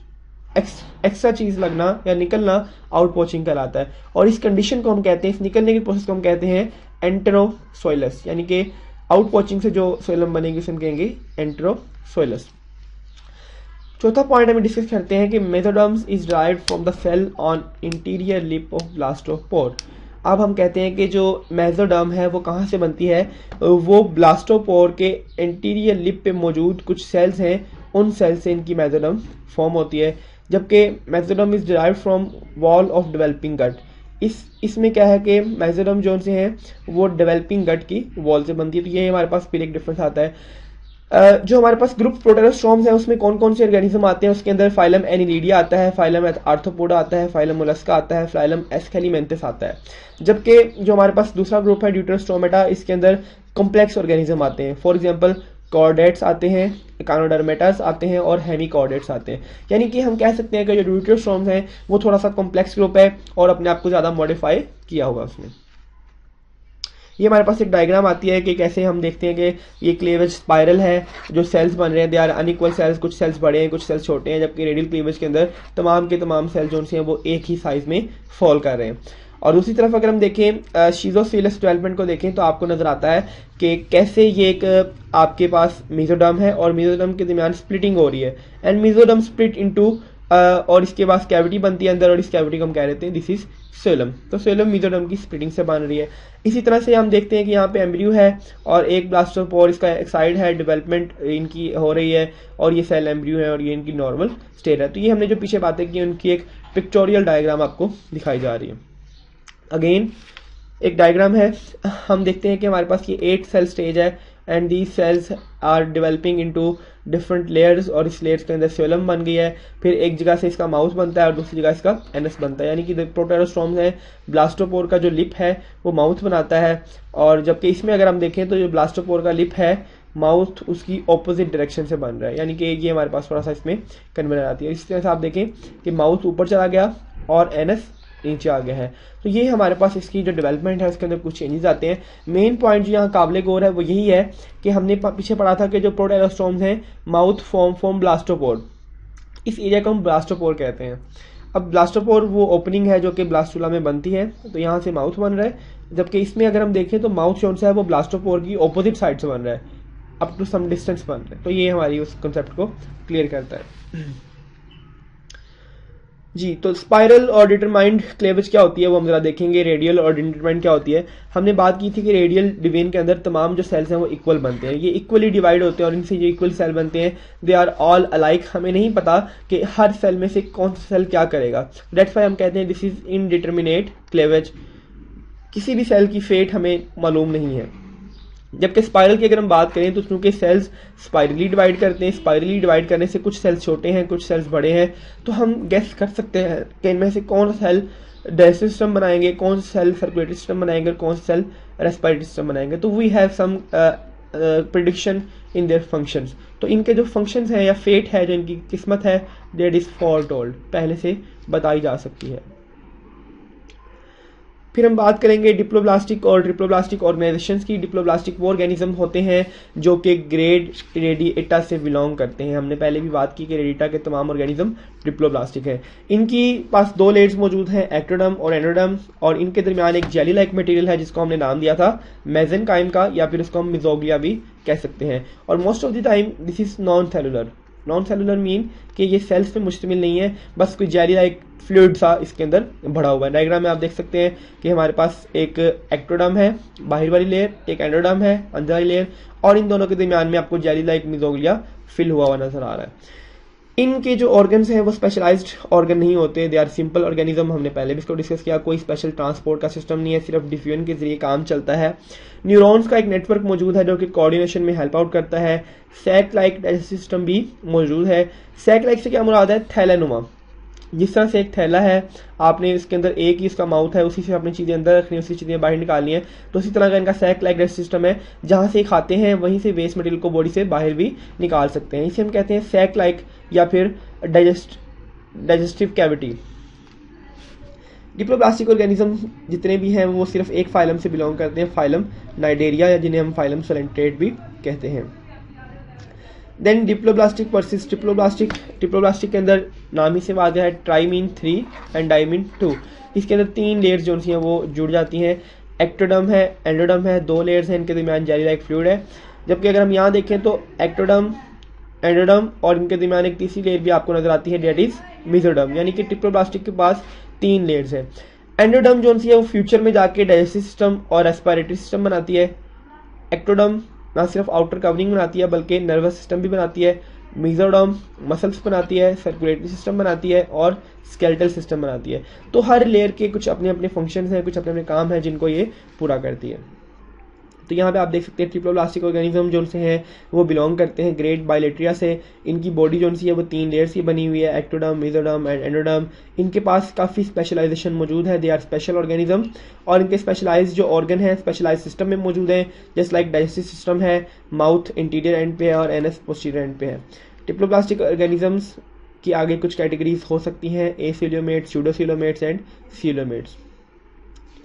[SPEAKER 1] एक्स्ट्रा चीज लगना या निकलना आउट पोचिंग कहलाता है। और इस कंडीशन को हम कहते हैं, इस निकलने की प्रोसेस को हम कहते हैं एंटेरोसोइलस, यानी कि आउट पोचिंग से जो सोइलम बनेगी उसे हम कहेंगे एंटेरोसोइलस। चौथा पॉइंट हम डिस्कस करते हैं कि mesoderms is derived from the cell on interior lip of blastopore. अब हम कहते हैं कि जो मेसोडर्म है वो कहाँ से बनती है? वो ब्लास्टोपोर के इंटीरियर लिप पे मौजूद कुछ सेल्स हैं, उन सेल्स से इनकी मेसोडर्म फॉर्म होती है। जबकि mesoderm is derived from wall of developing gut. इसमें क्या है कि मेसोडर्म जो से हैं वो डेवलपिंग गट की वॉल से बनती है। तो ये हमारे पास फिर एक डिफरेंस आता है। जो हमारे पास ग्रुप प्रोटेरोस्टोम्स है उसमें कौन कौन से ऑर्गेनिज्म आते हैं? उसके अंदर फाइलम एनिलिडिया आता है, फाइलम आर्थ्रोपोडा आता है, फाइलम मोलस्का आता है, फाइलम एस्केलिमेंथिस आता है। जबकि जो हमारे पास दूसरा ग्रुप है ड्यूटेरोस्टोमेटा, इसके अंदर कॉम्प्लेक्स ऑर्गेनिज्म आते हैं। फॉर एग्जांपल कॉर्डेट्स आते हैं, एकाइनोडर्मेटास आते हैं और हेमिकॉर्डेट्स आते हैं। यानी कि हम कह सकते हैं कि जो ड्यूटेरोस्टोम्स हैं वो थोड़ा सा कॉम्प्लेक्स ग्रुप है और अपने आप को ज़्यादा मॉडिफाई किया होगा उसने। ये हमारे पास एक डायग्राम आती है कि कैसे हम देखते हैं कि ये क्लीवेज स्पाइरल है, जो सेल्स बन रहे हैं दे आर अनइक्वल सेल्स, कुछ सेल्स बड़े हैं कुछ सेल्स छोटे हैं, जबकि रेडियल क्लीवेज के अंदर तमाम के तमाम सेल्स जो हैं वो एक ही साइज में फॉल कर रहे हैं। और दूसरी तरफ अगर हम देखें शीजोसीलस डेवलपमेंट को देखें तो आपको नजर आता है कि कैसे ये एक आपके पास मेसोडर्म है और मेसोडर्म के दरमियान स्प्लिटिंग हो रही है एंड मेसोडर्म स्प्लिट इनटू और इसके बाद कैविटी बनती है अंदर और इस कैविटी को हम कह रहे हैं दिस इज सोलम। तो सोलम मेसोडर्म की स्प्लिटिंग से बन रही है। इसी तरह से हम देखते हैं कि यहाँ पे एम्ब्रियो है और एक ब्लास्टोपोर इसका एक साइड है, डेवलपमेंट इनकी हो रही है और ये सेल एम्ब्रियो है और ये इनकी नॉर्मल स्टेट है। तो ये हमने जो पीछे बातें की उनकी एक पिक्टोरियल डायग्राम आपको दिखाई जा रही है। अगेन एक डायग्राम है, हम देखते हैं कि हमारे पास ये 8 सेल स्टेज है and these cells are developing into different layers और इस लेयर्स के अंदर सोलम बन गई है। फिर एक जगह से इसका माउथ बनता है और दूसरी जगह इसका एनस बनता है, यानी कि प्रोटेरोस्टोम है ब्लास्टोपोर का जो लिप है वो माउथ बनाता है और जबकि इसमें अगर हम देखें तो जो ब्लास्टोपोर का लिप है माउथ उसकी ऑपोजिट डायरेक्शन से बन रहा है, यानी कि ये हमारे पास थोड़ा सा इसमें कन्वर्जन आती है। इस तरह से आप देखें कि माउथ ऊपर चला गया और एनस नीचे आ गया है। तो ये हमारे पास इसकी जो डेवलपमेंट है उसके अंदर कुछ चेंजेस आते हैं। मेन पॉइंट जो यहाँ काबिल गौर है वो यही है कि हमने पीछे पढ़ा था कि जो प्रोटेरोस्टोम्स हैं माउथ फॉर्म ब्लास्टोपोर, इस एरिया को हम ब्लास्टोपोर कहते हैं। अब ब्लास्टोपोर वो ओपनिंग है जो कि ब्लास्टुला में बनती है, तो यहाँ से माउथ बन रहा है, जबकि इसमें अगर हम देखें तो माउथ जो है वो ब्लास्टोपोर की ऑपोजिट साइड से बन रहा है, अप टू सम डिस्टेंस बन रहा है। तो ये हमारी उस कंसेप्ट को क्लियर करता है जी। तो स्पाइरल और डिटरमाइंड क्लेवेज क्या होती है वो हम जरा देखेंगे। रेडियल और डिटरमाइंड क्या होती है। हमने बात की थी कि रेडियल डिवीन के अंदर तमाम जो सेल्स हैं वो इक्वल बनते हैं, ये इक्वली डिवाइड होते हैं और इनसे जो इक्वल सेल बनते हैं दे आर ऑल अलाइक। हमें नहीं पता कि हर सेल में से कौन सा सेल क्या करेगा, दैट्स व्हाई हम कहते हैं दिस इज इनडिटरमिनेट क्लेवेज। किसी भी सेल की फेट हमें मालूम नहीं है। जबकि स्पाइरल की अगर हम बात करें तो चूंकि सेल्स स्पाइरली डिवाइड करते हैं, स्पाइरली डिवाइड करने से कुछ सेल्स छोटे हैं कुछ सेल्स बड़े हैं, तो हम गेस कर सकते हैं कि इनमें से कौन सा सेल डाइजेस्टिव सिस्टम बनाएंगे, कौन सा सेल सर्कुलेटरी सिस्टम बनाएंगे और कौन सा सेल रेस्पिरेटरी सिस्टम बनाएंगे। तो we have some prediction in their functions. तो इनके जो फंक्शंस हैं या फेट है, जो इनकी किस्मत है, दैट इज फोरटोल्ड, पहले से बताई जा सकती है। फिर हम बात करेंगे डिप्लोब्लास्टिक और ट्रिप्लोब्लास्टिक ऑर्गेनाइजेशंस की। डिप्लोब्लास्टिक वो ऑर्गेनिज्म होते हैं जो कि ग्रेड रेडिएटा से बिलोंग करते हैं। हमने पहले भी बात की कि रेडिएटा के तमाम ऑर्गेनिज्म डिप्लोब्लास्टिक हैं। इनकी पास 2 लेयर्स मौजूद हैं, एक्टोडर्म और एंडोडर्म, और इनके दरमियान एक जेली लाइक मटेरियल है जिसको हमने नाम दिया था मेसेनकाइम का, या फिर उसको हम मिजोग्लिया भी कह सकते हैं। और most of the time this is non cellular. Non cellular mean कि ये सेल्स पे मुश्तमिल नहीं है, बस कोई जेली लाइक फ्लूइड सा इसके अंदर भरा हुआ है। डायग्राम में आप देख सकते हैं कि हमारे पास एक एक्टोडर्म है बाहर वाली लेयर, एक एंडोडर्म है अंदर वाली लेयर, और इन दोनों के दरमियान में आपको जेली लाइक मिजोग्लिया फिल हुआ हुआ नजर आ रहा है। इनके जो ऑर्गन्स हैं वो स्पेशलाइज्ड ऑर्गन नहीं होते, दे आर सिंपल ऑर्गेनिज्म। हमने पहले भी इसको डिस्कस किया, कोई स्पेशल ट्रांसपोर्ट का सिस्टम नहीं है, सिर्फ डिफ्यूजन के जरिए काम चलता है। न्यूरॉन्स का एक नेटवर्क मौजूद है जो कि कोऑर्डिनेशन में हेल्प आउट करता है। सैक लाइक डाइजेस्टिव सिस्टम भी मौजूद है। सैक लाइक से क्या मुराद है? थैलानुमा। जिस तरह से एक थैला है, आपने इसके अंदर एक ही इसका माउथ है, उसी से अपनी चीज़ें अंदर रखनी है, उसी चीज़ें बाहर निकालनी है, तो उसी तरह का इनका सैक लाइक डाइजेस्टिव सिस्टम है, जहाँ से खाते हैं वहीं से वेस्ट मटेरियल को बॉडी से बाहर भी निकाल सकते हैं। इसे हम कहते हैं सैक लाइक या फिर डाइजेस्टिव कैविटी। डिप्लोब्लास्टिक ऑर्गेनिज्म जितने भी हैं वो सिर्फ एक फाइलम से बिलोंग करते हैं, फाइलम नाइडेरिया, या जिन्हें हम फाइलम सोलेंट्रेट भी कहते हैं। देन डिप्लोब्लास्टिक वर्सेस डिप्लोब्लास्टिक के अंदर नाम ही से वाज़ेह है, ट्राइमीन 3 एंड डाइमीन 2। इसके अंदर 3 लेयर्स जो हैं वो जुड़ जाती हैं। एक्टोडर्म है, एंडोडर्म है, 2 लेयर्स हैं, इनके दरमियान जेली लाइक फ्लूइड है। जबकि अगर हम यहाँ देखें तो एक्टोडर्म, एंडोडर्म और इनके दरमियान एक तीसरी लेयर भी आपको नजर आती है, डेट इज मेसोडर्म। यानी कि डिप्लोब्लास्टिक के पास 3 लेयर्स हैं। एंडोडर्म जो है वो फ्यूचर में जाके डाइजेस्टिव सिस्टम और रेस्पिरेटरी सिस्टम बनाती है। एक्टोडर्म ना सिर्फ आउटर कवरिंग बनाती है बल्कि नर्वस सिस्टम भी बनाती है। मेसोडर्म मसल्स बनाती है, सर्कुलेटरी सिस्टम बनाती है और स्केलेटल सिस्टम बनाती है। तो हर लेयर के कुछ अपने अपने फंक्शंस हैं, कुछ अपने अपने काम हैं जिनको ये पूरा करती है। तो यहाँ पे आप देख सकते हैं ट्रिप्लोब्लास्टिक ऑर्गेनिज्म जो से हैं वो बिलोंग करते हैं ग्रेड बाइलेट्रिया से। इनकी बॉडी जो है वो 3 लेयर्स की बनी हुई है, एक्टोडर्म, मेसोडर्म एंड एंडोडर्म। इनके पास काफ़ी स्पेशलाइजेशन मौजूद है, दे आर स्पेशल ऑर्गेनिज्म, और इनके स्पेशलाइज जो ऑर्गन है स्पेशलाइज सिस्टम में मौजूद हैं, जस्ट लाइक डाइजेस्टिव सिस्टम है, माउथ इंटीरियर एंड पे है और एनएस पोस्टीरियर एंड पे है। डिप्लोब्लास्टिक ऑर्गेनिजम्स की आगे कुछ कैटेगरीज हो सकती हैं, एसिलोमेट्स, स्यूडोसिलोमेट्स एंड सीलोमेट्स।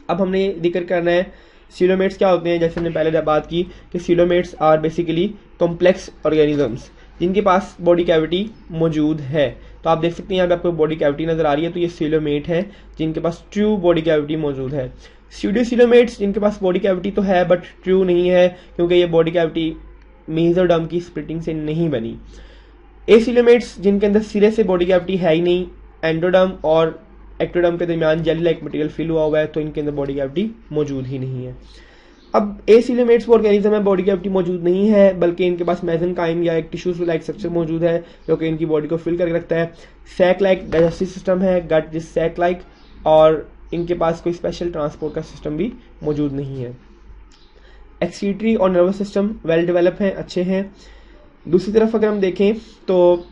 [SPEAKER 1] अब हमने जिक्र करना है सीलोमेट्स क्या होते हैं। जैसे हमने पहले बात की कि coelomates are basically complex organisms जिनके पास बॉडी कैविटी मौजूद है। तो आप देख सकते हैं यहाँ पे आपको बॉडी कैविटी नजर आ रही है, तो ये सीलोमेट है जिनके पास ट्रू बॉडी कैविटी मौजूद है। स्यूडोसीलोमेट्स जिनके पास बॉडी कैविटी तो है बट ट्रू नहीं है, क्योंकि ये बॉडी कैविटी मेसोडर्म की स्प्लिटिंग से नहीं बनी। एसीलोमेट्स जिनके अंदर सिरे से बॉडी कैविटी है ही नहीं, एंडोडर्म और एक्टोडर्म के दरमियान जेली लाइक मटेरियल फिल हुआ है, तो इनके अंदर बॉडी कैविटी मौजूद ही नहीं है। अब एसीलोमेट्स वो ऑर्गेनिज्म है बॉडी कैविटी मौजूद नहीं है, बल्कि इनके पास मेसेनकाइम या एक टिश्यूज लाइक स्ट्रक्चर मौजूद है जो कि इनकी बॉडी को फिल करके रखता है। सैक लाइक डाइजेस्टिव सिस्टम है, गट जिस सैक लाइक, और इनके पास कोई स्पेशल ट्रांसपोर्ट का सिस्टम भी मौजूद नहीं है। एक्सीटरी और नर्वस सिस्टम वेल डेवलप हैं, अच्छे हैं। दूसरी तरफ अगर हम देखें तो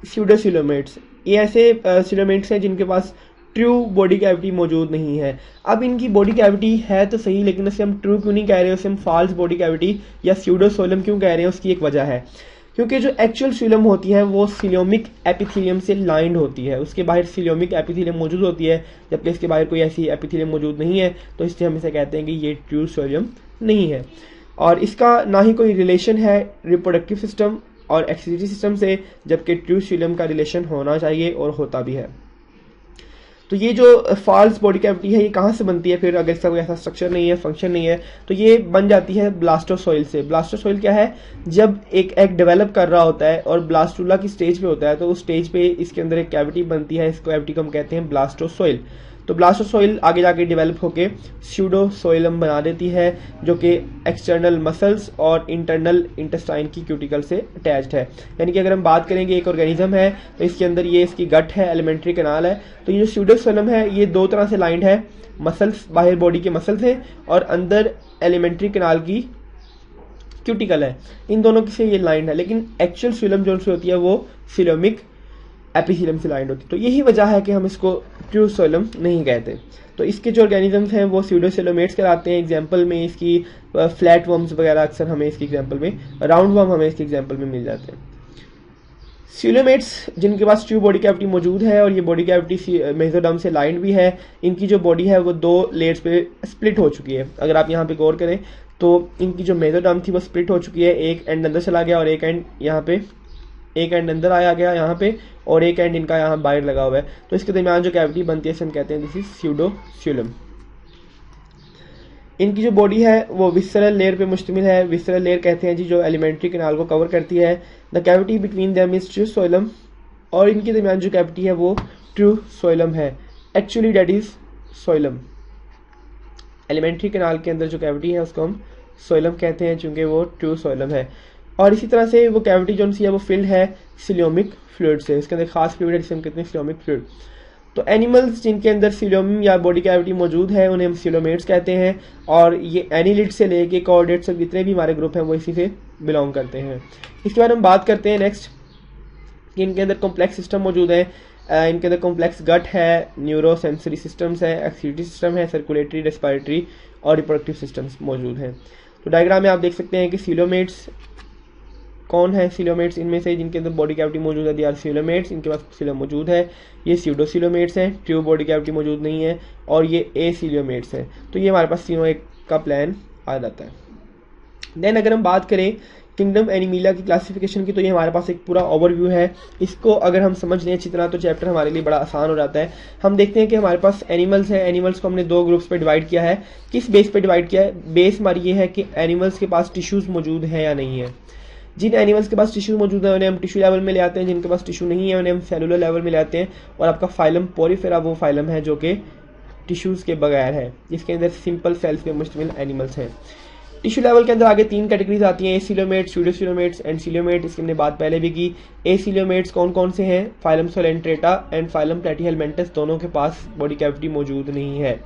[SPEAKER 1] स्यूडोसीलोमेट्स ये ऐसे सीलोमेट्स हैं जिनके पास ट्रू बॉडी कैविटी मौजूद नहीं है। अब इनकी बॉडी कैविटी है तो सही, लेकिन उसे हम ट्रू क्यों नहीं कह रहे, उसे हम फॉल्स बॉडी कैविटी या स्यूडोसोलम क्यों कह रहे हैं, उसकी एक वजह है। क्योंकि जो एक्चुअल सीलम होती है वो सीलोमिक एपिथेलियम से लाइंड होती है, उसके बाहर सीलोमिक एपिथेलियम मौजूद होती है, जबकि इसके बाहर कोई ऐसी एपिथेलियम मौजूद नहीं है, तो इसलिए हम इसे कहते हैं कि ये ट्रू सीलम नहीं है। और इसका ना ही कोई रिलेशन है रिप्रोडक्टिव सिस्टम और एक्सक्रीटरी सिस्टम से, जबकि ट्रू सीलम का रिलेशन होना चाहिए और होता भी है। तो ये जो फॉल्स बॉडी कैविटी है ये कहाँ से बनती है फिर, अगर इसका कोई ऐसा स्ट्रक्चर नहीं है, फंक्शन नहीं है, तो ये बन जाती है ब्लास्टोसोइल से। ब्लास्टोसोइल क्या है, जब एक एग डेवलप कर रहा होता है और ब्लास्टूला की स्टेज पे होता है, तो उस स्टेज पे इसके अंदर एक कैविटी बनती है, इस कैविटी को हम कहते हैं ब्लास्टोसोइल। तो ब्लास्टोसोइल आगे जाके डेवलप होके स्यूडोसोइलम बना देती है, जो कि एक्सटर्नल मसल्स और इंटरनल इंटेस्टाइन की क्यूटिकल से अटैच्ड है। यानी कि अगर हम बात करेंगे एक ऑर्गेनिज्म है तो इसके अंदर ये इसकी गट है, एलिमेंट्री कैनाल है, तो ये जो स्यूडोसोइलम है ये दो तरह से लाइंड है, मसल्स बाहर बॉडी के मसल्स हैं और अंदर एलिमेंट्री कैनाल की क्यूटिकल है, इन दोनों से ये लाइंड है। लेकिन एक्चुअल सीलम जो से होती है वो सीलोमिक एपिथेलियम से लाइंड होती है, तो यही वजह है कि हम इसको ट्रू सीलम नहीं कहते। तो इसके जो ऑर्गेनिजम्स हैं वो स्यूडोसीलोमेट्स कहलाते हैं। एग्जांपल में इसकी फ्लैट वर्म्स वगैरह अक्सर हमें इसकी एग्जांपल में, राउंड वर्म हमें इसकी एग्जांपल में मिल जाते हैं। सीलोमेट्स जिनके पास ट्रू बॉडी कैविटी मौजूद है और ये बॉडी कैविटी मेसोडर्म से लाइंड भी है, इनकी जो बॉडी है वो दो लेयर्स पे स्प्लिट हो चुकी है। अगर आप यहाँ पे गौर करें तो इनकी जो मेसोडर्म थी वो स्प्लिट हो चुकी है, एक एंड अंदर चला गया और एक एंड यहाँ पे, एक एंड अंदर आया गया यहाँ पे और एक एंड इनका यहाँ बाहर लगा हुआ है, तो इसके दरमियान जो कैविटी बनती है इसे हम कहते हैं दिस इज स्यूडोसीलम। इनकी जो बॉडी है वो विसरल लेयर पे मुश्तमिल है। विसरल लेयर कहते हैं जी जो एलिमेंट्री कैनाल को कवर करती है। The cavity between them is true coelom, और इनके दरमियान जो कैविटी है वो ट्रू सोइलम है, actually that is coelom. Alimentary canal के अंदर जो कैविटी है उसको हम सोइलम कहते हैं चूंकि वो ट्रू सोइलम है। और इसी तरह से वो कैविटी जो सी है वो फिल्ड है सिलोमिक फ्लूइड से, इसके अंदर खास फ्लूइड है जिसे हम कहते हैं सिलोमिक फ्लूइड। तो एनिमल्स जिनके अंदर सिलोम या बॉडी कैविटी मौजूद है उन्हें हम सिलोमेट्स कहते हैं, और ये एनिलिड से लेके कॉर्डेट्स तक जितने भी हमारे ग्रुप हैं वो इसी से बिलोंग करते हैं। इसके बारे में हम बात करते हैं नेक्स्ट कि इनके अंदर कॉम्प्लेक्स सिस्टम मौजूद है। इनके अंदर कॉम्प्लेक्स गट है, न्यूरो सेंसरी सिस्टम्स है, एक्सक्रीटरी सिस्टम है, सर्कुलेटरी, रेस्पिरेटरी और रिप्रोडक्टिव सिस्टम्स मौजूद हैं। तो डायग्राम में आप देख सकते हैं कि सीलोमेट्स कौन है, सीलोमेट्स इनमें से जिनके अंदर बॉडी कैविटी मौजूद है, दे आर सीलोमेट्स, इनके पास सीलम मौजूद है। ये स्यूडोसीलोमेट्स हैं, ट्रू बॉडी कैविटी मौजूद नहीं है, और ये एसीलोमेट्स हैं। तो ये हमारे पास तीनों एक का प्लान आ जाता है। देन अगर हम बात करें किंगडम एनिमिलिया की क्लासिफिकेशन की, तो ये हमारे पास एक पूरा ओवरव्यू है। इसको अगर हम समझ लें अच्छी तरह तो चैप्टर हमारे लिए बड़ा आसान हो जाता है। हम देखते हैं कि हमारे पास एनिमल्स हैं, एनिमल्स को हमने दो ग्रुप्स पे डिवाइड किया है। किस बेस पे डिवाइड किया है? बेस हमारी ये है कि एनिमल्स के पास टिश्यूज मौजूद है या नहीं है। जिन एनिमल्स के पास टिश्यू मौजूद है उन्हें हम टिश्यू लेवल में ले आते हैं, जिनके पास टिश्यू नहीं है उन्हें हम सेलुलर लेवल में ले आते हैं। और आपका फाइलम पोरिफेरा वो फाइलम है जो कि टिश्यूज के बगैर है, जिसके अंदर सिंपल सेल्स पे मुश्तमिल एनिमल्स हैं। टिश्यू लेवल के अंदर आगे तीन कैटेगरीज आती हैं, एसीलोमेट्स, स्यूडोसीलोमेट्स एंड सीलोमेट। इसकी हमने बात पहले भी की। एसीलोमेट्स कौन कौन से हैं? फाइलम सोलेंट्रेटा एंड फाइलम प्लेटीहेलमिंथस, दोनों के पास बॉडी कैविटी मौजूद नहीं है।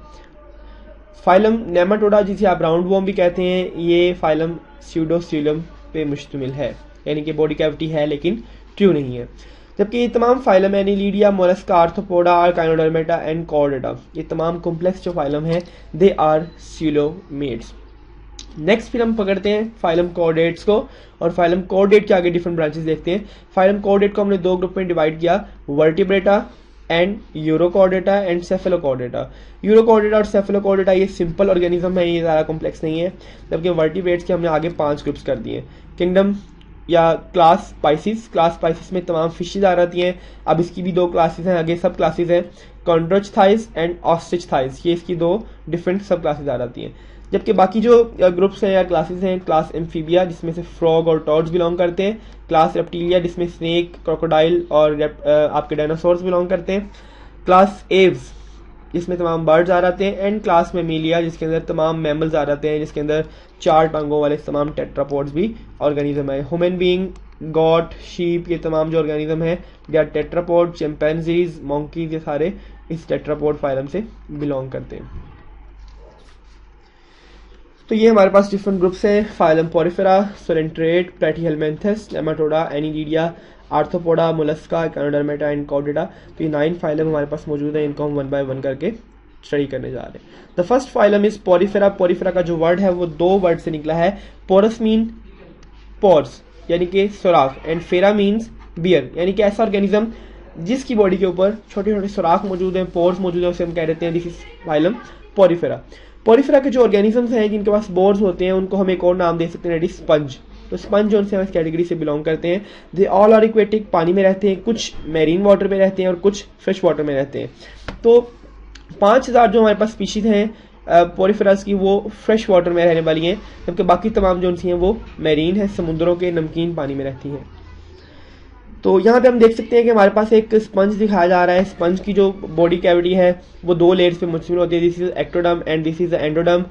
[SPEAKER 1] फाइलम नेमाटोडा जिसे आप राउंड वॉर्म भी कहते हैं, ये फाइलम स्यूडोसीलम पे मुश्तमिल है, यानी कि बॉडी कैविटी है लेकिन ट्रू नहीं है। जबकि ये तमाम phylum Annelida, Mollusca, Arthropoda, Echinodermata and Chordata, ये तमाम कॉम्प्लेक्स जो फाइलम है दे आर सीलोमेट्स। नेक्स्ट फिर हम पकड़ते हैं फाइलम कॉर्डेट्स को, और फाइलम कॉर्डेट के आगे डिफरेंट ब्रांचेस देखते हैं। फाइलम कॉर्डेट को हमने दो ग्रुप में डिवाइड किया, vertebrata and urochordata and Cephalochordata. Urochordata और सेफेलोकॉर्डेटा ये सिंपल ऑर्गेनिज्म है, ये ज़्यादा कॉम्प्लेक्स नहीं है। जबकि वर्टिब्रेट्स के हमने आगे 5 ग्रुप्स कर दिए। किंगडम या क्लास स्पाइसिस में तमाम फिशेज आ जाती हैं। अब इसकी भी दो क्लासेस हैं, आगे सब क्लासेस हैं, कॉन्ड्रोच थाइस एंड ऑस्ट्रिच थाइस, ये इसकी दो डिफरेंट सब क्लासेस आ जाती हैं। जबकि बाकी जो ग्रुप्स हैं या क्लासेस हैं, क्लास एम्फीबिया जिसमें से फ्रॉग और टॉर्ड्स बिलोंग करते हैं, क्लास रेप्टिलिया जिसमें स्नेक, क्रोकोडाइल और आपके डायनासोर्स बिलोंग करते हैं, क्लास एव्स जिसमें तमाम बर्ड्स आ जाते हैं, एंड क्लास मेमिलिया जिसके अंदर तमाम मैमल्स आ जाते हैं, जिसके अंदर 4 टांगों वाले तमाम टेट्रापोड्स भी ऑर्गेनिज्म है। ह्यूमन बीइंग, गॉट, शीप, ये तमाम जो ऑर्गेनिज्म है they are tetrapod. Chimpanzees, monkeys, ये सारे इस टेट्रापोड फाइलम से बिलोंग करते हैं। तो ये हमारे पास डिफरेंट ग्रुप्स हैं, phylum Porifera, Coelenterata, Platyhelminthes, Nematoda, Annelida, Arthropoda, Mollusca, Echinodermata and Chordata. तो ये 9 फाइलम हमारे पास मौजूद है, इनको हम 1 बाय 1 करके स्टडी करने जा रहे हैं। The first phylum is Porifera. Porifera का जो वर्ड है वो 2 वर्ड से निकला है। पोरस मीन पोर्स यानी कि सुराख, एंड फेरा मीन्स बियर यानी कि ऐसा ऑर्गेनिज्म जिसकी बॉडी के ऊपर छोटे छोटे सुराख मौजूद हैं, पोर्स मौजूद हैं, उसे हम कह देते हैं this is phylum Porifera. Porifera के जो ऑर्गेनिजम्स हैं जिनके पास बोर्स होते हैं उनको हम एक और नाम दे सकते हैं, स्पंज। तो स्पंज जो उनसे हम इस कैटेगरी से बिलोंग करते हैं। दे ऑल आर एक्वेटिक, पानी में रहते हैं, कुछ मैरीन वाटर में रहते हैं और कुछ फ्रेश वाटर में रहते हैं। तो 5000 जो हमारे पास स्पीशीज हैं पोरिफेरास की वो फ्रेश वाटर में रहने वाली हैं, जबकि बाकी तमाम जो उनसी हैं वो मैरीन है, समुद्रों के नमकीन पानी में रहती हैं। तो यहाँ पे हम देख सकते हैं कि हमारे पास एक स्पंज दिखाया जा रहा है। स्पंज की जो बॉडी कैविटी है वो 2 लेयर्स पे मुश्तमिल होती है, this is ectoderm and this is endoderm.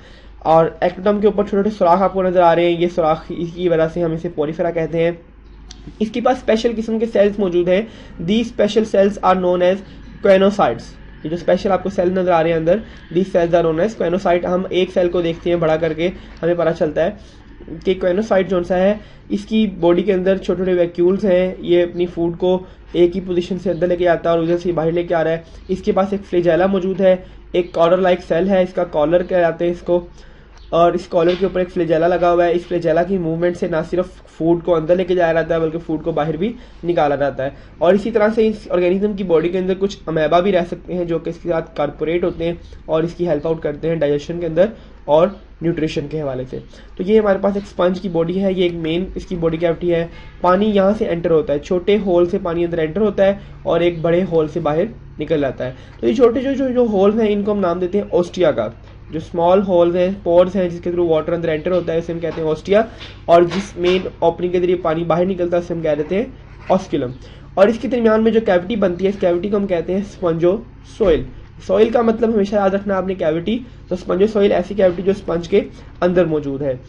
[SPEAKER 1] और एक्टोडर्म के ऊपर छोटे छोटे सुराख आपको नजर आ रहे हैं, ये सुराख इसकी वजह से हम इसे पोरिफेरा कहते हैं। इसके पास स्पेशल किस्म के सेल्स मौजूद हैं, the special cells are known as choanocytes. ये जो स्पेशल आपको सेल नजर आ रहे हैं अंदर, दी सेल्स आर नोन एज क्वेनोसाइट। हम एक सेल को देखते हैं बड़ा करके, हमें पता चलता है कि क्वेनोसाइट जो सा है इसकी बॉडी के अंदर छोटे छोटे वैक्यूल्स हैं, ये अपनी फूड को एक ही पोजीशन से अंदर लेके आता है और उधर से बाहर लेके आ रहा है। इसके पास एक फ्लैजेला मौजूद है, एक कॉलर लाइक सेल है, इसका कॉलर कहलाते हैं इसको, और इस कॉलर के ऊपर एक फ्लैजेला लगा हुआ है। इस फ्लैजेला की मूवमेंट से ना सिर्फ फूड को अंदर लेके जाया जाता है बल्कि फूड को बाहर भी निकाला जाता है। और इसी तरह से इस ऑर्गेनिज्म की बॉडी के अंदर कुछ अमेबा भी रह सकते हैं जो कि इसके साथ कॉर्पोरेट होते हैं और इसकी हेल्प आउट करते हैं डाइजेशन के अंदर और न्यूट्रिशन के हवाले से। तो ये हमारे पास एक स्पंज की बॉडी है, ये एक मेन इसकी बॉडी कैविटी है। पानी यहाँ से एंटर होता है, छोटे होल से पानी अंदर एंटर होता है और एक बड़े होल से बाहर निकल जाता है। तो ये छोटे जो होल्स हैं इनको हम नाम देते हैं ओस्टिया का। जो स्मॉल होल्स हैं, पोर्स हैं जिसके थ्रू वाटर अंदर एंटर होता है, इसे हम कहते हैं ओस्टिया। और जिस मेन ओपनिंग के जरिए पानी बाहर निकलता है उसे हम कह देते हैं ऑस्किलम। और इसके दरमियान में जो कैविटी बनती है इस कैविटी को हम कहते हैं स्पंजोसोइल। सॉइल का मतलब हमेशा याद रखना आपने कैविटी, तो स्पंजोसोइल ऐसी कैविटी जो स्पंज के अंदर मौजूद है।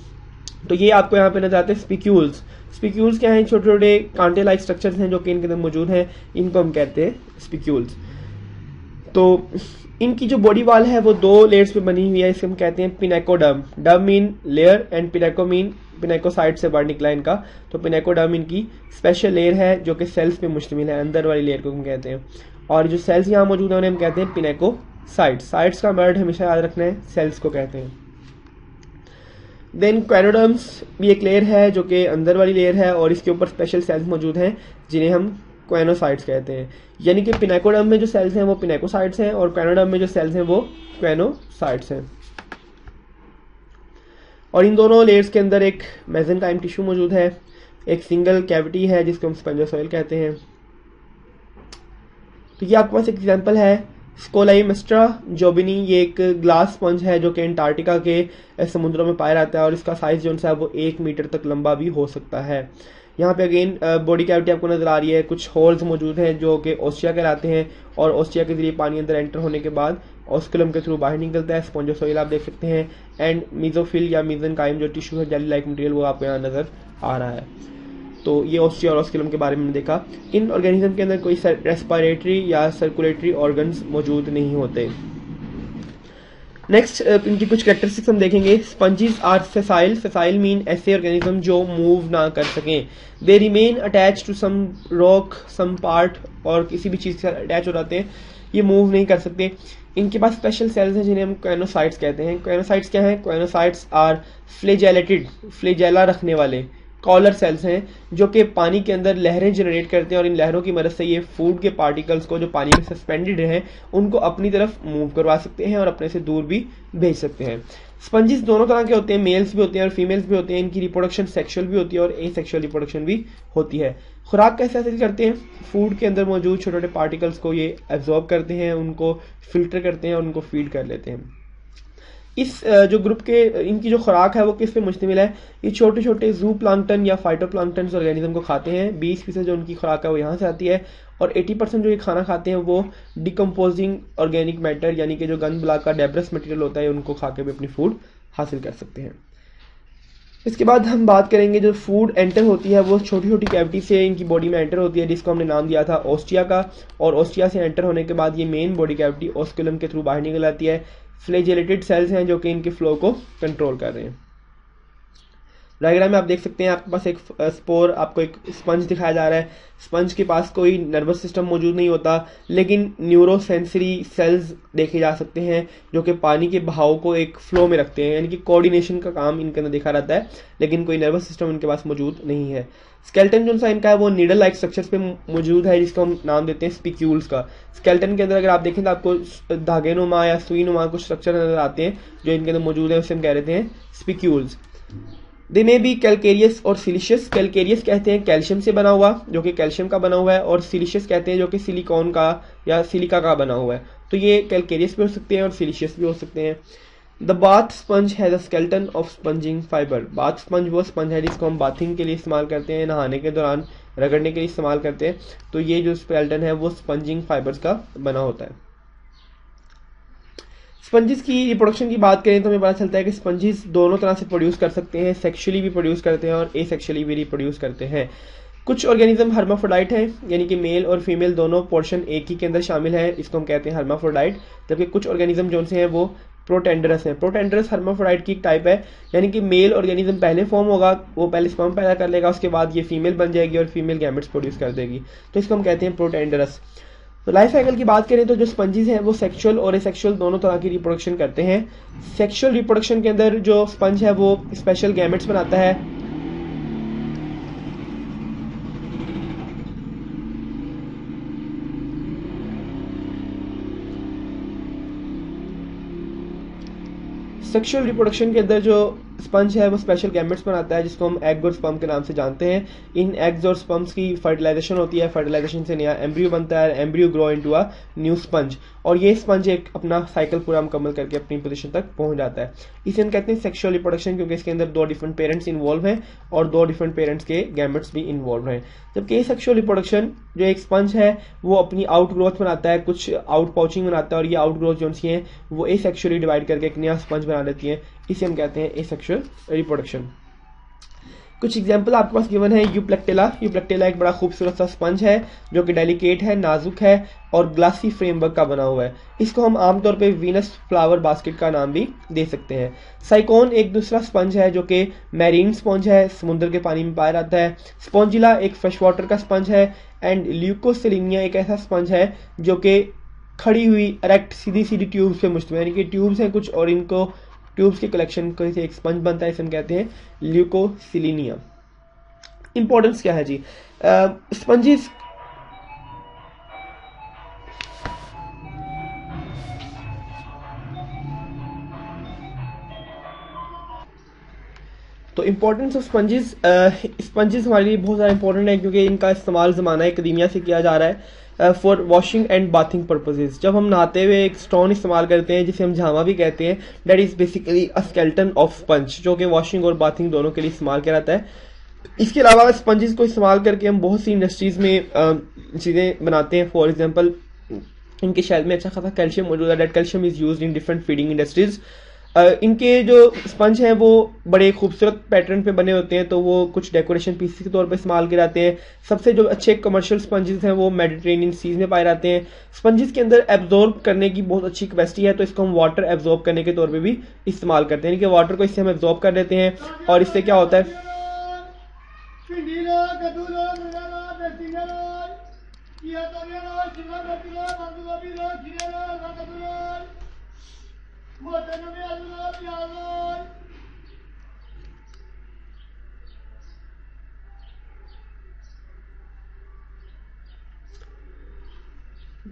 [SPEAKER 1] तो ये आपको यहाँ पे नजर आते हैं स्पिक्यूल्स। स्पिक्यूल्स क्या हैं? छोटे छोटे कांटे लाइक स्ट्रक्चर्स हैं जो कि इनके अंदर मौजूद हैं, इनको हम कहते हैं स्पिक्यूल्स। तो इनकी जो बॉडी वाल है वो 2 लेयर्स पे बनी हुई है, इसे हम कहते हैं pinacoderm. Derm mean layer and pinaco mean pinacocyte से वर्ड निकला इनका। तो पिनेकोडर्म इनकी स्पेशल लेयर है जो कि सेल्स पे मुश्तमिल है, अंदर वाली लेयर को हम कहते हैं। और जो सेल्स यहाँ मौजूद है उन्हें हम कहते हैं पिनेकोसाइट्स। साइट्स का वर्ड हमेशा याद रखना है, सेल्स को कहते हैं। देन क्वेनोडर्म्स भी एक लेयर है जो कि अंदर वाली लेयर है और इसके ऊपर स्पेशल सेल्स मौजूद हैं जिन्हें हम क्वेनोसाइट्स कहते हैं। यानी कि पिनेकोडर्म में जो सेल्स हैं वो पिनेकोसाइट्स हैं और क्वेनोडर्म में जो सेल्स हैं वो क्वेनोसाइट्स हैं। और इन दोनों लेयर्स के अंदर एक मेसेंकाइम टिश्यू मौजूद है, एक सिंगल कैविटी है जिसको हम स्पंजोसोइल कहते हैं। तो ये आपके पास एक एग्जांपल है स्कोलाइमेस्ट्रा जोबिनी। ये एक ग्लास स्पंज है जो कि अंटार्कटिका के समुद्रों में पाया जाता है और इसका साइज जो है वो 1 मीटर तक लंबा भी हो सकता है। यहाँ पे अगेन बॉडी कैविटी आपको नजर आ रही है, कुछ होल्स मौजूद हैं जो कि ओस्टिया कहलाते हैं और ओस्टिया के जरिए पानी अंदर एंटर होने के बाद ऑस्कुलम के थ्रू बाहर निकलता है। स्पंजोसोइल आप देख सकते हैं एंड मीजोफिल या मीजेनकाइम जो टिश्यू है जेली लाइक मटेरियल वो आपको यहाँ नजर आ रहा है। तो ये ऑस्टिया और ऑस्कुलम के बारे में देखा। इन ऑर्गेनिज्म के अंदर कोई रेस्पिरेटरी या सर्कुलेटरी ऑर्गन्स मौजूद नहीं होते। नेक्स्ट इनकी कुछ कैरेक्टरिस्टिक्स हम देखेंगे। Sponges are sessile. Sessile mean ऐसे ऑर्गेनिज्म जो मूव ना कर सकें। They remain attach to some rock some part, और किसी भी चीज़ से अटैच हो जाते हैं, ये मूव नहीं कर सकते। इनके पास स्पेशल सेल्स हैं जिन्हें हम क्वेनोसाइट्स कहते हैं। क्वेनोसाइट्स क्या हैं? क्वेनोसाइट्स आर फ्लैजेलेटेड, फ्लैजेला रखने वाले, कॉलर सेल्स हैं जो कि पानी के अंदर लहरें जनरेट करते हैं और इन लहरों की मदद से ये फूड के पार्टिकल्स को जो पानी में सस्पेंडेड हैं उनको अपनी तरफ मूव करवा सकते हैं और अपने से दूर भी भेज सकते हैं। स्पंजिस दोनों तरह के होते हैं, मेल्स भी होते हैं और फीमेल्स भी होते हैं। इनकी रिप्रोडक्शन सेक्सुअल भी होती है और एसेक्सुअल रिप्रोडक्शन भी होती है। खुराक कैसे हासिल करते हैं? फूड के अंदर मौजूद छोटे छोटे पार्टिकल्स को ये एब्जॉर्ब करते हैं, उनको फिल्टर करते हैं और उनको फीड कर लेते हैं। इस जो ग्रुप के इनकी जो खुराक है वो किस पे मुश्तमिल है? ये छोटे छोटे जू प्लांक्टन या फाइटोप्लांक्टन ऑर्गेनिज्म को खाते हैं। 20% जो उनकी खुराक है वो यहाँ से आती है और 80% जो ये खाना खाते हैं वो डिकम्पोजिंग ऑर्गेनिक मैटर यानी कि जो गंद ब्लॉक का डेब्रस मटेरियल होता है उनको खा के भी अपनी फूड हासिल कर सकते हैं। इसके बाद हम बात करेंगे जो फूड एंटर होती है वो छोटी छोटी कैविटी से इनकी बॉडी में एंटर होती है, जिसको हमने नाम दिया था ओस्टिया का। और ओस्टिया से एंटर होने के बाद ये मेन बॉडी कैविटी ओस्कुलम के थ्रू बाहर निकल आती है। फ्लैजेलेटेड सेल्स हैं जो कि इनके फ्लो को कंट्रोल कर रहे हैं। डायग्राम में आप देख सकते हैं आपके पास एक स्पोर, आपको एक स्पंज दिखाया जा रहा है। स्पंज के पास कोई नर्वस सिस्टम मौजूद नहीं होता, लेकिन न्यूरोसेंसरी सेल्स देखे जा सकते हैं जो कि पानी के बहाव को एक फ्लो में रखते हैं, यानी कि कोऑर्डिनेशन का काम इनके अंदर देखा रहता है, लेकिन कोई नर्वस सिस्टम इनके पास मौजूद नहीं है। स्केलेटन जो सा इनका है वो नीडल लाइक स्ट्रक्चर्स पे मौजूद है, जिसको हम नाम देते हैं स्पिक्यूल्स का। स्केलेटन के अंदर अगर आप देखें तो आपको धागे नुमा या सुई नुमा कुछ स्ट्रक्चर नजर आते हैं जो इनके अंदर मौजूद है, उसे हम कह रहे हैं स्पिक्यूल्स। दे में भी कैलकेरियस और सिलिशियस। कैलकेरियस कहते हैं कैल्शियम से बना हुआ, जो कि कैल्शियम का बना हुआ है, और सिलिशियस कहते हैं जो कि सिलिकॉन का या सिलिका का बना हुआ है। तो ये कैलकेरियस भी हो सकते हैं और सिलिशियस भी हो सकते हैं। The bath sponge has a skeleton of spongin fibre. Bath sponge वो स्पंज है जिसको हम बाथिंग के लिए इस्तेमाल करते हैं, नहाने के दौरान रगड़ने के लिए इस्तेमाल करते हैं। तो ये जो स्केलेटन है वो स्पंजिंग फाइबर्स का बना होता है। स्पंजिस की रिप्रोडक्शन की बात करें तो हमें पता चलता है कि स्पंजिस दोनों तरह से प्रोड्यूस कर सकते हैं, सेक्सुअली भी प्रोड्यूस करते हैं और एसेक्सुअली भी रिप्रोड्यूस करते हैं। कुछ ऑर्गेनिज्म हर्माफ्रोडाइट हैं, यानी कि मेल और फीमेल दोनों पोर्शन एक ही के अंदर शामिल है, इसको हम कहते हैं हर्माफ्रोडाइट। जबकि कुछ ऑर्गेनिज्म जो से हैं वो प्रोटेंडरस हैं। प्रोटेंडरस हर्माफ्रोडाइट की एक टाइप है, यानी कि मेल ऑर्गेनिज्म पहले फॉर्म होगा, वो पहले स्पर्म पैदा कर लेगा, उसके बाद ये फीमेल बन जाएगी और फीमेल गैमेट्स प्रोड्यूस कर देगी, तो इसको हम कहते हैं प्रोटेंडरस। तो लाइफ साइकिल की बात करें तो जो स्पंजिस हैं वो सेक्सुअल और एसेक्सुअल दोनों तरह की रिप्रोडक्शन करते हैं। सेक्सुअल रिप्रोडक्शन के अंदर जो स्पंज है वो स्पेशल गैमेट्स बनाता है। सेक्सुअल रिप्रोडक्शन के अंदर जो स्पंज है वो स्पेशल गैमेट्स बनाता है, जिसको हम एग और स्पर्म के नाम से जानते हैं। इन एग्स और स्पर्म्स की फर्टिलाइजेशन होती है, फर्टिलाइजेशन से नया एम्ब्रियो बनता है, embryo grow into a new sponge, और ये स्पंज एक अपना साइकिल पूरा मुकम्मल करके अपनी पोजीशन तक पहुंच जाता है। इसे हम कहते हैं सेक्सुअल रिप्रोडक्शन, क्योंकि इसके अंदर 2 डिफरेंट पेरेंट्स इन्वॉल्व हैं और 2 डिफरेंट पेरेंट्स के गैमेट्स भी इन्वॉल्व हैं। जबकि सेक्सुअल रिप्रोडक्शन जो एक स्पंज है वो अपनी आउट ग्रोथ बनाता है, कुछ आउट पाउचिंग बनाता है, और ये आउट ग्रोथ जो सी है वो एसेक्सुअली डिवाइड करके एक नया स्पंज बना देती है। इसे हम कहते हैं एसेक्सुअल रिप्रोडक्शन। कुछ एग्जाम्पल आपके पास गिवन है। यूप्लेक्टेला। यूप्लेक्टेला एक बड़ा खूबसूरत सा स्पंज है जो कि डेलिकेट है, नाजुक है और ग्लासी फ्रेमवर्क का बना हुआ है। इसको हम आमतौर पे वीनस फ्लावर बास्केट का नाम भी दे सकते हैं। साइकोन एक दूसरा स्पंज है जो कि मैरीन स्पंज है, समुद्र के पानी में पाया जाता है। स्पॉन्जिला एक फ्रेश वाटर का स्पंज है। एंड ल्यूकोसेलिनिया एक ऐसा स्पंज है जो कि खड़ी हुई इरेक्ट सीधी सीधी ट्यूब्स पे मुश्तमिल है, यानी कि ट्यूब्स हैं कुछ और इनको ट्यूब्स के कलेक्शन को से एक स्पंज बनता है, इसे हम कहते हैं ल्यूकोसिलिनिया। इंपॉर्टेंस क्या है जी? स्पंजिस तो इम्पोर्टेंस ऑफ स्पंजिस। स्पंजिस हमारे लिए बहुत ज़्यादा इंपॉर्टेंट है क्योंकि इनका इस्तेमाल ज़माना कदीमिया से किया जा रहा है for washing and bathing purposes. जब हम नहाते हुए एक स्टोन इस्तेमाल करते हैं जिसे हम झामा भी कहते हैं, that is basically a skeleton of sponge, जो कि वॉशिंग और बाथिंग दोनों के लिए इस्तेमाल किया जाता है। इसके अलावा स्पंजिस को इस्तेमाल करके हम बहुत सी इंडस्ट्रीज़ में चीज़ें बनाते हैं। फॉर एग्जांपल इनके शेल में अच्छा खासा कैल्शियम मौजूद है। That calcium is used in different feeding industries. इनके जो स्पंज हैं वो बड़े खूबसूरत पैटर्न पे बने होते हैं, तो वो कुछ डेकोरेशन पीस के तौर पे इस्तेमाल किए जाते हैं। सबसे जो अच्छे कमर्शियल स्पंजेस हैं वो मेडिटेरेनियन सीज में पाए जाते हैं। स्पंजेस के अंदर एब्जॉर्ब करने की बहुत अच्छी कैपेसिटी है, तो इसको हम वाटर एब्जॉर्ब करने के तौर पे भी इस्तेमाल करते हैं, यानी कि वाटर को इससे हम एब्जॉर्ब कर लेते हैं और इससे क्या होता है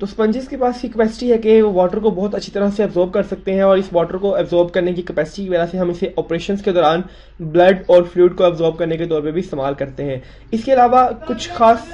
[SPEAKER 1] तो स्पंजेस के पास की कैपेसिटी है कि वो वाटर को बहुत अच्छी तरह से एब्जॉर्ब कर सकते हैं, और इस वाटर को एब्जॉर्ब करने की कैपेसिटी की वजह से हम इसे ऑपरेशंस के दौरान ब्लड और फ्लूइड को एब्जॉर्ब करने के तौर पे भी इस्तेमाल करते हैं। इसके अलावा कुछ खास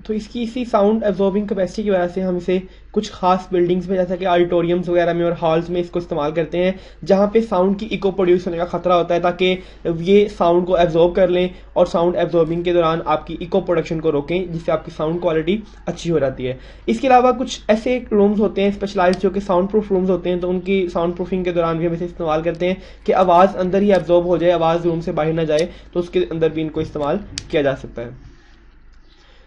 [SPEAKER 1] तो इसकी इसी साउंड एब्जॉर्बिंग कैपेसिटी की वजह से हम इसे कुछ खास बिल्डिंग्स में, जैसा कि ऑडिटोरियम्स वगैरह में और हॉल्स में इसको इस्तेमाल करते हैं, जहाँ पे साउंड की इको प्रोड्यूस होने का खतरा होता है, ताकि ये साउंड को एब्जॉर्ब कर लें और साउंड एब्जॉर्बिंग के दौरान आपकी इको प्रोडक्शन को रोकें, जिससे आपकी साउंड क्वालिटी अच्छी हो जाती है। इसके अलावा कुछ ऐसे रूम्स होते हैं स्पेशलाइज्ड जो कि साउंड प्रूफ रूम्स होते हैं, तो उनकी साउंड प्रूफिंग के दौरान भी हम इसे इस्तेमाल करते हैं कि आवाज़ अंदर ही एब्जॉर्ब हो जाए, आवाज़ रूम से बाहर ना जाए, तो उसके अंदर भी इनको इस्तेमाल किया जा सकता है।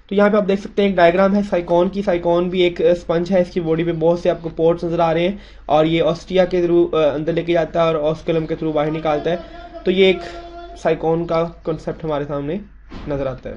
[SPEAKER 1] तो यहाँ पे आप देख सकते हैं एक डायग्राम है साइकॉन की। साइकॉन भी एक स्पंज है, इसकी बॉडी पे बहुत से आपको पोर्ट्स नजर आ रहे हैं, और ये ऑस्टिया के थ्रू अंदर लेके जाता है और ऑस्कुलम के थ्रू बाहर निकालता है। तो ये एक साइकॉन का कॉन्सेप्ट हमारे सामने नजर आता है।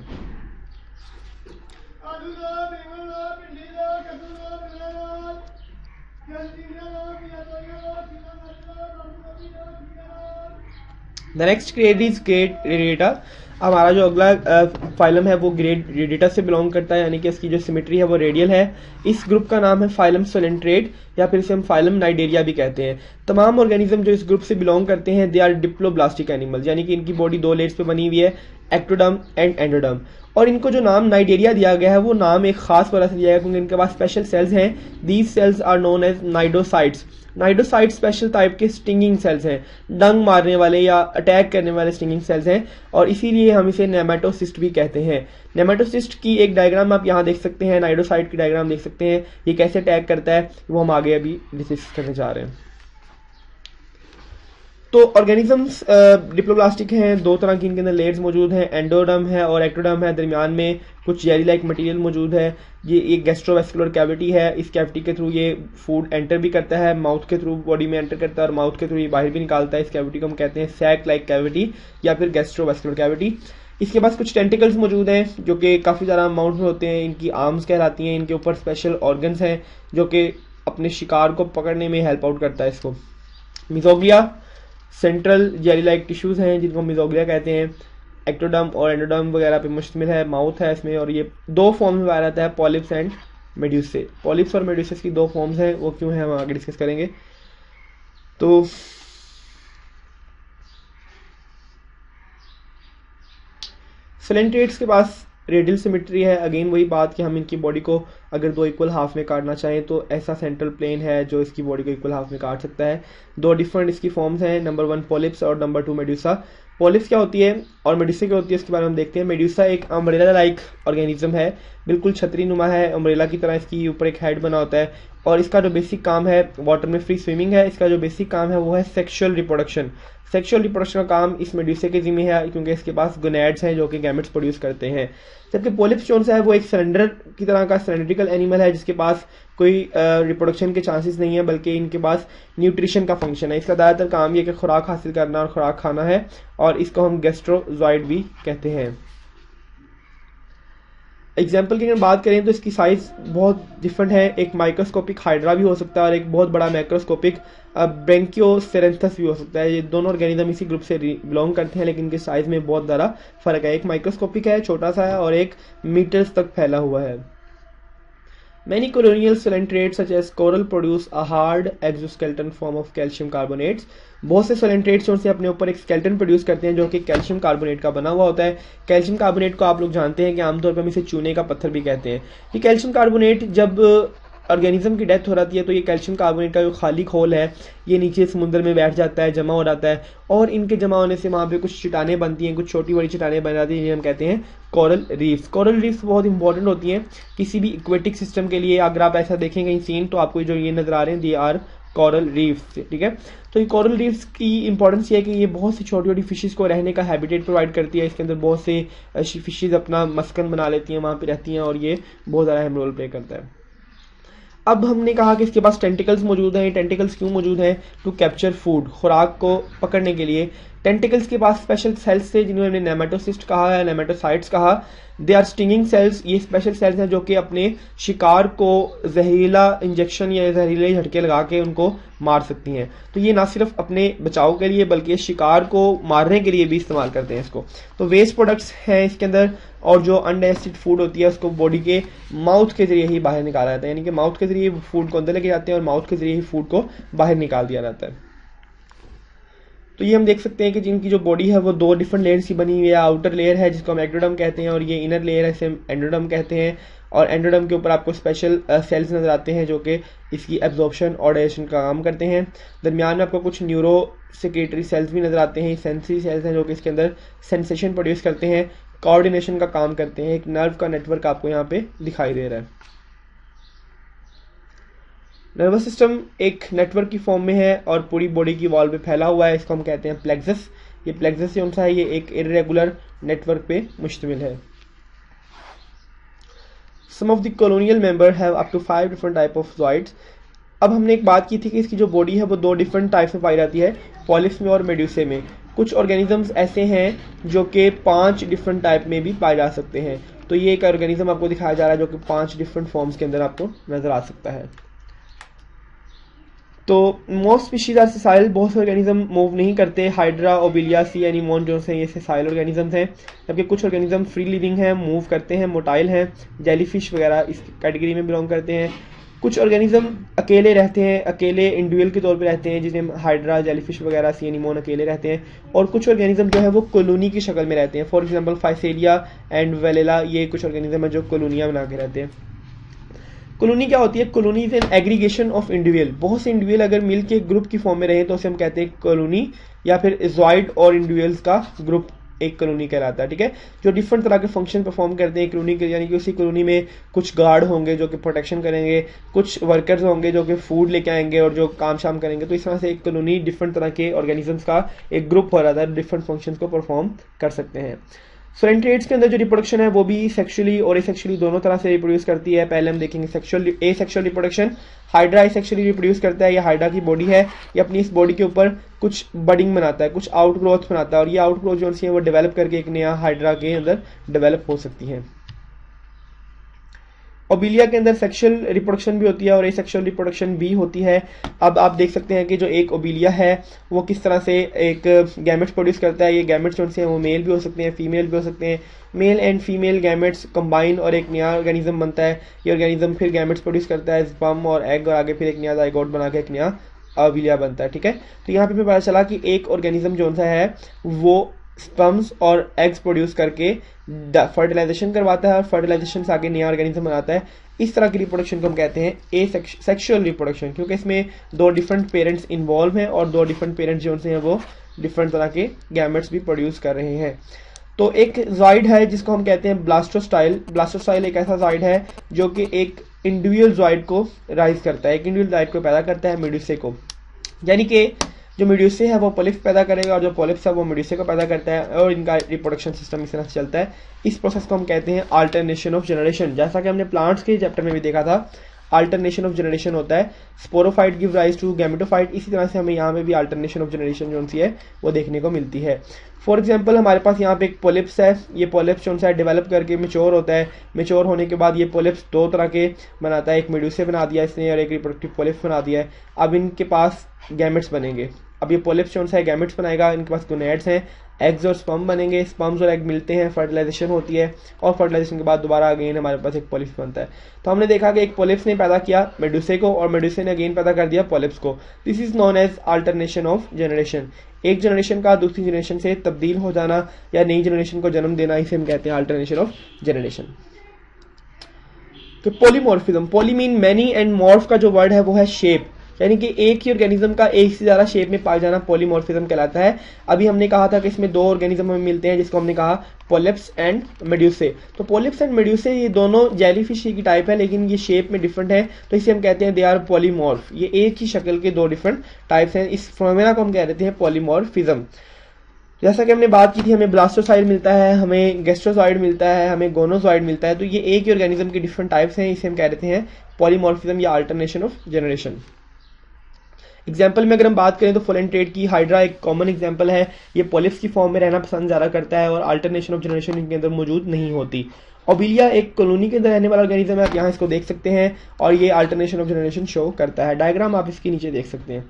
[SPEAKER 1] The next grade is grade radiata. हमारा जो अगला फाइलम है वो ग्रेड रेडिएटा से बिलोंग करता है, यानी कि इसकी जो सिमेट्री है वो रेडियल है। इस ग्रुप का नाम है फाइलम सोलेंट्रेट, या फिर इसे हम फाइलम नाइडेरिया भी कहते हैं। तमाम ऑर्गेनिज्म जो इस ग्रुप से बिलोंग करते हैं दे आर डिप्लोब्लास्टिक एनिमल्स, यानी कि इनकी बॉडी दो लेयर्स पे बनी हुई है, एक्टोडर्म एंड एंडोडर्म। और इनको जो नाम नाइडेरिया दिया गया है वो नाम एक खास वजह से दिया गया क्योंकि इनके पास स्पेशल सेल्स हैं। These cells are known as cnidocytes. Cnidocytes special type के स्टिंगिंग सेल्स हैं, डंग मारने वाले या अटैक करने वाले स्टिंगिंग सेल्स हैं, और इसीलिए हम इसे नेमेटोसिस्ट भी कहते हैं। नेमेटोसिस्ट की एक डायग्राम आप यहाँ देख सकते हैं, नाइडोसाइट की डायग्राम देख सकते हैं, ये कैसे अटैक करता है वो हम आगे अभी डिस्कस करने जा रहे हैं। तो ऑर्गेनिजम्स डिप्लोब्लास्टिक हैं, दो तरह की इनके अंदर लेयर्स मौजूद हैं, एंडोडर्म है और एक्टोडर्म है। दरमियान में कुछ जेली लाइक मटेरियल मौजूद है। ये एक गैस्ट्रोवेस्कुलर कैविटी है, इस कैविटी के थ्रू ये फूड एंटर भी करता है, माउथ के थ्रू बॉडी में एंटर करता है और माउथ के थ्रू ये बाहर भी निकालता है। इस कैविटी को हम कहते हैं सैक लाइक कैविटी या फिर गैस्ट्रोवेस्कुलर कैविटी। इसके पास कुछ टेंटिकल्स मौजूद हैं जो कि काफ़ी ज़्यादा अमाउंट में होते हैं, इनकी आर्म्स कहलाती हैं। इनके ऊपर स्पेशल ऑर्गन्स हैं जो कि अपने शिकार को पकड़ने में हेल्प आउट करता है इसको। मिजोग्लिया सेंट्रल जेली लाइक टिश्यूज हैं जिनको मिजोग्लिया कहते हैं। एक्टोडर्म और एंडोडर्म वगैरह पे मुश्तमिल है, माउथ है इसमें, और ये दो फॉर्म में पाया जाता है, पॉलिप्स एंड मेड्यूसे। पॉलिप्स और मेड्यूसेस की दो फॉर्म्स हैं, वो क्यों हैं हम आगे डिस्कस करेंगे। तो सोलेंट्रेट्स के पास रेडियल सिमेट्री है। अगेन वही बात कि हम इनकी बॉडी को अगर दो इक्वल हाफ में काटना चाहें तो ऐसा सेंट्रल प्लेन है जो इसकी बॉडी को इक्वल हाफ में काट सकता है। दो डिफरेंट इसकी फॉर्म्स हैं, नंबर 1 पॉलिप्स और नंबर 2 मेड्यूसा। पॉलिप्स क्या होती है और मेड्यूसा क्या होती है इसके बारे में हम देखते हैं। मेड्यूसा एक अम्ब्रेला लाइक ऑर्गेनिज्म है, बिल्कुल छतरी नुमा है, अम्ब्रेला की तरह इसकी ऊपर एक हेड बना होता है, और इसका जो बेसिक काम है वाटर में फ्री स्विमिंग है। इसका जो बेसिक काम है वो है सेक्सुअल रिप्रोडक्शन। सेक्सुअल रिप्रोडक्शन का काम इस मेड्यूसा के जिम्मे है क्योंकि इसके पास गोनैड्स हैं जो कि गैमेट्स प्रोड्यूस करते हैं। जबकि पॉलिप्स जो है वो एक सिलेंडर की तरह का सिलेंड्रिकल एनिमल है जिसके पास कोई रिप्रोडक्शन के चांसेस नहीं है, बल्कि इनके पास न्यूट्रिशन का फंक्शन है। इसका ज़्यादातर काम ये कि खुराक हासिल करना और खुराक खाना है, और इसको हम गैस्ट्रोजॉइड भी कहते हैं। एग्जाम्पल की अगर बात करें तो इसकी साइज बहुत डिफरेंट है। एक माइक्रोस्कोपिक हाइड्रा भी हो सकता है और एक बहुत बड़ा मैक्रोस्कोपिक ब्रेंकियोसेरेंथस भी हो सकता है। ये दोनों ऑर्गेनिज्म इसी ग्रुप से बिलोंग करते हैं, लेकिन इनके साइज में बहुत ज़्यादा फर्क है। एक माइक्रोस्कोपिक है, छोटा सा है, और एक मीटर्स तक फैला हुआ है। Many colonial coelentrates such as coral produce a hard exoskeleton form of calcium carbonates। बहुत से सोलेंट्रेट्स जो से अपने ऊपर एक स्केलेटन प्रोड्यूस करते हैं जो कि कैल्शियम कार्बोनेट का बना हुआ होता है। कैल्शियम कार्बोनेट को आप लोग जानते हैं कि आमतौर पर हम इसे चूने का पत्थर भी कहते हैं। ये कैल्शियम कार्बोनेट जब ऑर्गेनिज्म की डेथ हो जाती है तो ये कैल्शियम कार्बोनेट का जो खाली खोल है ये नीचे समुद्र में बैठ जाता है, जमा हो जाता है, और इनके जमा होने से वहाँ पे कुछ चट्टानें बनती हैं, कुछ छोटी बड़ी चट्टानें बन जाती हैं जिन्हें हम कहते हैं कोरल रीफ्स। कोरल रीफ्स बहुत इंपॉर्टेंट होती हैं किसी भी एक्वेटिक सिस्टम के लिए। अगर आप ऐसा देखें कहीं सीन तो आपको जो ये नजर आ रहे हैं दे आर कोरल रीफ्स, ठीक है। तो ये कोरल रीफ्स की इंपॉर्टेंस ये है कि ये बहुत सी छोटी छोटी फिशेस को रहने का हैबिटेट प्रोवाइड करती है। इसके अंदर बहुत से फिशेस अपना मस्कन बना लेती हैं, वहाँ पे रहती हैं, और ये बहुत ज़्यादा अहम रोल प्ले करता है। अब हमने कहा कि इसके पास टेंटिकल्स मौजूद हैं। टेंटिकल्स क्यों मौजूद हैं? टू कैप्चर फूड, खुराक को पकड़ने के लिए। टेंटिकल्स के पास स्पेशल सेल्स थे जिन्हें हमने नेमेटोसिस्ट कहा है, नेमेटोसाइट्स कहा। दे आर स्टिंगिंग सेल्स, ये स्पेशल सेल्स हैं जो कि अपने शिकार को जहरीला इंजेक्शन या जहरीले झटके लगा के उनको मार सकती हैं। तो ये ना सिर्फ अपने बचाव के लिए बल्कि शिकार को मारने के लिए भी इस्तेमाल करते हैं इसको। तो वेस्ट प्रोडक्ट्स हैं इसके अंदर, और जो अनडाइजेस्टेड फूड होती है उसको बॉडी के माउथ के जरिए ही बाहर निकाला जाता है, यानी कि माउथ के जरिए फूड को अंदर लेके जाते हैं और माउथ के जरिए ही फूड को बाहर निकाल दिया जाता है। तो ये हम देख सकते हैं कि जिनकी जो बॉडी है वो दो डिफरेंट लेयर्स की बनी हुई है। आउटर लेयर है जिसको हम एक्टोडर्म कहते हैं और ये इनर लेयर है इसे हम एंडोडर्म कहते हैं। और एंडोडर्म के ऊपर आपको स्पेशल सेल्स नजर आते हैं जो कि इसकी एब्जॉर्प्शन और डाइजेशन का काम करते हैं। दरमियान में आपको कुछ न्यूरो सेक्रेटरी सेल्स भी नजर आते हैं, सेंसरी सेल्स हैं जो कि इसके अंदर सेंसेशन प्रोड्यूस करते हैं, कोऑर्डिनेशन का काम करते हैं। एक नर्व का नेटवर्क आपको यहाँ पे दिखाई दे रहा है। नर्वस सिस्टम एक नेटवर्क की फॉर्म में है और पूरी बॉडी की वॉल पे फैला हुआ है, इसको हम कहते हैं प्लेक्सस। ये प्लेक्सस कौन सा है, ये एक इरेगुलर नेटवर्क पे मुश्तमिल है। Some of the colonial member have up to 5 different type of zooids. अब हमने एक बात की थी कि इसकी जो बॉडी है वो 2 डिफरेंट टाइप्स में पाई जाती है, पॉलिप्स में और मेड्यूसे में। कुछ ऑर्गेनिजम्स ऐसे हैं जो कि 5 डिफरेंट टाइप में भी पाए जा सकते हैं। तो ये एक ऑर्गेनिज्म आपको दिखाया जा रहा है जो कि 5 डिफरेंट फॉर्म्स के अंदर आपको नजर आ सकता है। तो मोस्ट स्पीशीज आर सेसाइल, बहुत से ऑर्गेनिज्म मूव नहीं करते। हाइड्रा, ओबिलिया, सी एनीमोन जो हैं ये सेसाइल ऑर्गेनिजम्स हैं, जबकि कुछ ऑर्गेनिज्म फ्री लिविंग हैं, मूव करते हैं, मोटाइल हैं, जेलीफिश वगैरह इस कैटेगरी में बिलोंग करते हैं। कुछ ऑर्गेनिज्म अकेले रहते हैं, अकेले इंडिविजुअल के तौर पे रहते हैं, जिसमें हाइड्रा, जेलीफिश वगैरह, सी एनीमोन अकेले रहते हैं। और कुछ ऑर्गेनिज्म जो है वो कॉलोनी की शक्ल में रहते हैं। For example Physalia and Vellala, ये कुछ ऑर्गेनिज्म है जो कॉलोनियां बना के रहते हैं। कॉलोनी क्या होती है, colony is an aggregation of individual. बहुत से इंडिविजुअल अगर मिल के ग्रुप की फॉर्म में रहे तो उसे हम कहते हैं कॉलोनी, या फिर जॉइड और इंडिविजुअल्स का ग्रुप एक कॉलोनी कहलाता है। ठीक है, जो डिफरेंट तरह के फंक्शन परफॉर्म करते हैं कॉलोनी के, यानी कि उसी कॉलोनी में कुछ गार्ड होंगे जो कि प्रोटेक्शन करेंगे, कुछ वर्कर्स होंगे जो कि फूड लेके आएंगे और जो काम शाम करेंगे। तो इस तरह से एक कॉलोनी डिफरेंट तरह के ऑर्गेनिजम्स का एक ग्रुप हो रहा है, डिफरेंट फंक्शंस को परफॉर्म कर सकते हैं। सोरेंट्रेट्स के अंदर जो रिप्रोडक्शन है वो भी सेक्सुअली और एसेक्सुअली दोनों तरह से रिप्रोड्यूस करती है। पहले हम देखेंगे sexual asexual reproduction. Hydra asexually reproduce करता है, ये हाइड्रा की बॉडी है, ये अपनी इस बॉडी के ऊपर कुछ बडिंग बनाता है, कुछ आउट ग्रोथ बनाता है, और ये आउट ग्रोथ जो है वो डेवलप करके एक नया हाइड्रा के अंदर डेवलप हो सकती है। ओबिलिया के अंदर सेक्सुअल रिप्रोडक्शन भी होती है और एसेक्सुअल रिप्रोडक्शन भी होती है। अब आप देख सकते हैं कि जो एक ओबिलिया है वो किस तरह से एक गैमेट्स प्रोड्यूस करता है। ये गैमेट्स जो हैं वो मेल भी हो सकते हैं, फीमेल भी हो सकते हैं। Male and female gametes combine और एक नया ऑर्गेनिज्म बनता है। ये ऑर्गेनिज्म फिर गैमेट्स प्रोड्यूस करता है, स्पर्म और एग, और आगे फिर एक नया जाइगोट बना के एक नया ओबिलिया बनता है। ठीक है, तो यहाँ पे भी पता चला कि एक ऑर्गेनिज्म जो है वो स्पर्म्स और एग्स प्रोड्यूस करके फर्टिलाइजेशन करवाता है और फर्टिलाइजेशन से आगे नया ऑर्गेनिज्म बनाता है। इस तरह की रिप्रोडक्शन को हम कहते हैं एसेक्सुअल रिप्रोडक्शन, क्योंकि इसमें 2 डिफरेंट पेरेंट्स इन्वॉल्व हैं और 2 डिफरेंट पेरेंट्स जो हैं वो डिफरेंट तरह के गैमेट्स भी प्रोड्यूस कर रहे हैं। तो एक जॉइड है जिसको हम कहते हैं ब्लास्टोस्टाइल। ब्लास्टोस्टाइल एक ऐसा जॉइड है जो कि एक इंडिविजुअल जॉइड को राइज करता है, एक इंडिविजुअल जॉइड को पैदा करता है, मेड्यूसे को। यानी कि जो मेड्यूसे है वो पॉलिप्स पैदा करेगा और जो पॉलिप्स है वो मेड्यूसे को पैदा करता है, और इनका रिप्रोडक्शन सिस्टम इस तरह से चलता है। इस प्रोसेस को हम कहते हैं अल्टरनेशन ऑफ जनरेशन। जैसा कि हमने प्लांट्स के चैप्टर में भी देखा था, अल्टरनेशन ऑफ जनरेशन होता है, sporophyte give rise to gametophyte. इसी तरह से हमें यहाँ पे भी अल्टरनेशन ऑफ जनरेशन जो सी है वो देखने को मिलती है। फॉर एग्जाम्पल हमारे पास यहाँ पे एक पॉलिप्स है, ये पॉलिप्स जो सा डेवलप करके मेच्योर होता है। मेच्योर होने के बाद ये पॉलिप्स 2 तरह के बनाता है, एक मेड्यूसे बना दिया इसने और एक रिप्रोडक्टिव पॉलिप्स बना दिया है। अब इनके पास गैमेट्स बनेंगे। अब ये पॉलिप्स जो है गैमेट्स बनाएगा, इनके पास गोनेड्स हैं, एग्स और स्पर्म बनेंगे, स्पर्म्स और एग मिलते हैं, फर्टिलाइजेशन होती है और फर्टिलाइजेशन के बाद दोबारा अगेन हमारे पास एक पॉलिप्स बनता है। तो हमने देखा कि एक पॉलिप्स ने पैदा किया मेड्यूसे को और मेड्यूसे ने अगेन पैदा कर दिया पॉलिप्स को। This is known as alternation of generation. एक जनरेशन का दूसरी जनरेशन से तब्दील हो जाना या नई जनरेशन को जन्म देना, इसे हम कहते हैं अल्टरनेशन ऑफ जनरेशन। तो polymorphism, poly mean many and morph का जो वर्ड है वो है शेप, यानी कि एक ही ऑर्गेनिज्म का एक से ज्यादा शेप में पाया जाना पॉलीमॉर्फिज्म कहलाता है। अभी हमने कहा था कि इसमें 2 ऑर्गेनिज्म हमें मिलते हैं जिसको हमने कहा पॉलिप्स एंड मेड्यूसे। तो पॉलिप्स एंड मेड्यूसे ये दोनों जेलीफिश की टाइप है, लेकिन ये शेप में डिफरेंट है, तो इसे हम कहते हैं दे आर पॉलीमॉर्फ। ये एक ही शक्ल के 2 डिफरेंट टाइप्स हैं। इस फॉर्मूला को हम कह देते हैं पॉलीमॉर्फिज्म। जैसा कि हमने बात की थी, हमें ब्लास्टोसाइड मिलता है, हमें गैस्ट्रोसाइड मिलता है, हमें गोनोसाइड मिलता है। तो ये एक ही ऑर्गेनिज्म के डिफरेंट टाइप्स हैं, इसे हम कह देते हैं पॉलीमॉर्फिज्म या अल्टरनेशन ऑफ जनरेशन। एग्जाम्पल में अगर हम बात करें तो फ्लोरेंट्रेट की हाइड्रा एक कॉमन एग्जाम्पल है। ये पॉलिप्स की फॉर्म में रहना पसंद ज़्यादा करता है और अल्टरनेशन ऑफ जनरेशन इनके अंदर मौजूद नहीं होती। ओबिलिया एक कॉलोनी के अंदर रहने वाला ऑर्गेनिज्म है, आप यहाँ इसको देख सकते हैं, और ये अल्टरनेशन ऑफ जनरेशन शो करता है। डायग्राम आप इसके नीचे देख सकते हैं।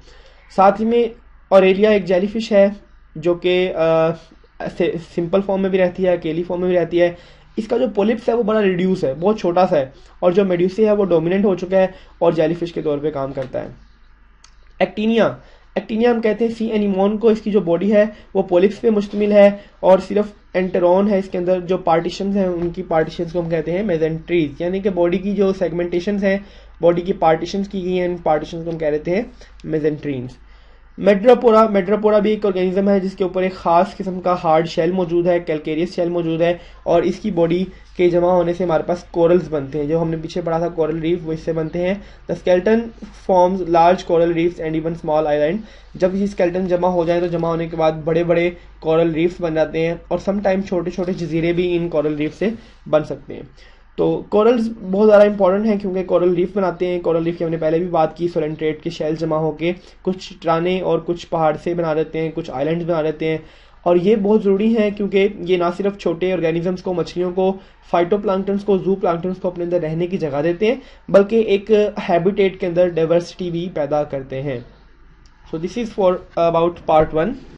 [SPEAKER 1] साथ ही में ऑरेलिया एक जेलीफिश है जो कि सिंपल फॉर्म में भी रहती है, अकेली फॉर्म में भी रहती है। इसका जो पोलिप्स है वो बड़ा रिड्यूस है, बहुत छोटा सा है, और जो मेड्यूसी है वो डोमिनेंट हो चुका है और जेलीफिश के तौर पे काम करता है। एक्टिनिया एक्टिनिया हम कहते हैं सी एनिमोन को। इसकी जो बॉडी है वो पोलिप्स पे मुश्तमिल है और सिर्फ एंटेरॉन है इसके अंदर। जो पार्टीशंस हैं उनकी पार्टीशंस को हम कहते हैं मेजेंट्रीज, यानी कि बॉडी की जो सेगमेंटेशंस हैं, बॉडी की पार्टीशंस की गई हैं, इन पार्टीशंस को हम कह देते हैं मेजेंट्रीन्स। मेड्रापोरा भी एक ऑर्गेनिज्म है जिसके ऊपर एक खास किस्म का हार्ड शेल मौजूद है, कैलकेरियस शेल मौजूद है, और इसकी बॉडी के जमा होने से हमारे पास कोरल्स बनते हैं। जो हमने पीछे पढ़ा था कोरल रीफ, वो इससे बनते हैं। The skeleton forms large coral reefs and even small island. जब ये स्केल्टन जमा हो जाए तो जमा होने के बाद बड़े बड़े कोरल रीफ्स बन जाते हैं, और समटाइम छोटे छोटे जजीरे भी इन कोरल रीफ से बन सकते हैं। तो कोरल्स बहुत ज़्यादा इंपॉर्टेंट हैं क्योंकि कोरल रीफ बनाते हैं। कोरल रीफ की हमने पहले भी बात की, फ्लोरेंट्रेट के शेल जमा होके कुछ चट्टानें और कुछ पहाड़ से बना देते हैं, कुछ आइलैंड्स बना देते हैं। और ये बहुत ज़रूरी है क्योंकि ये ना सिर्फ छोटे ऑर्गेनिजम्स को, मछलियों को, फाइटोप्लैंक्टन्स को, जू प्लैंक्टन्स को अपने अंदर रहने की जगह देते हैं, बल्कि एक हैबिटेट के अंदर डाइवर्सिटी भी पैदा करते हैं। So this is for about part 1।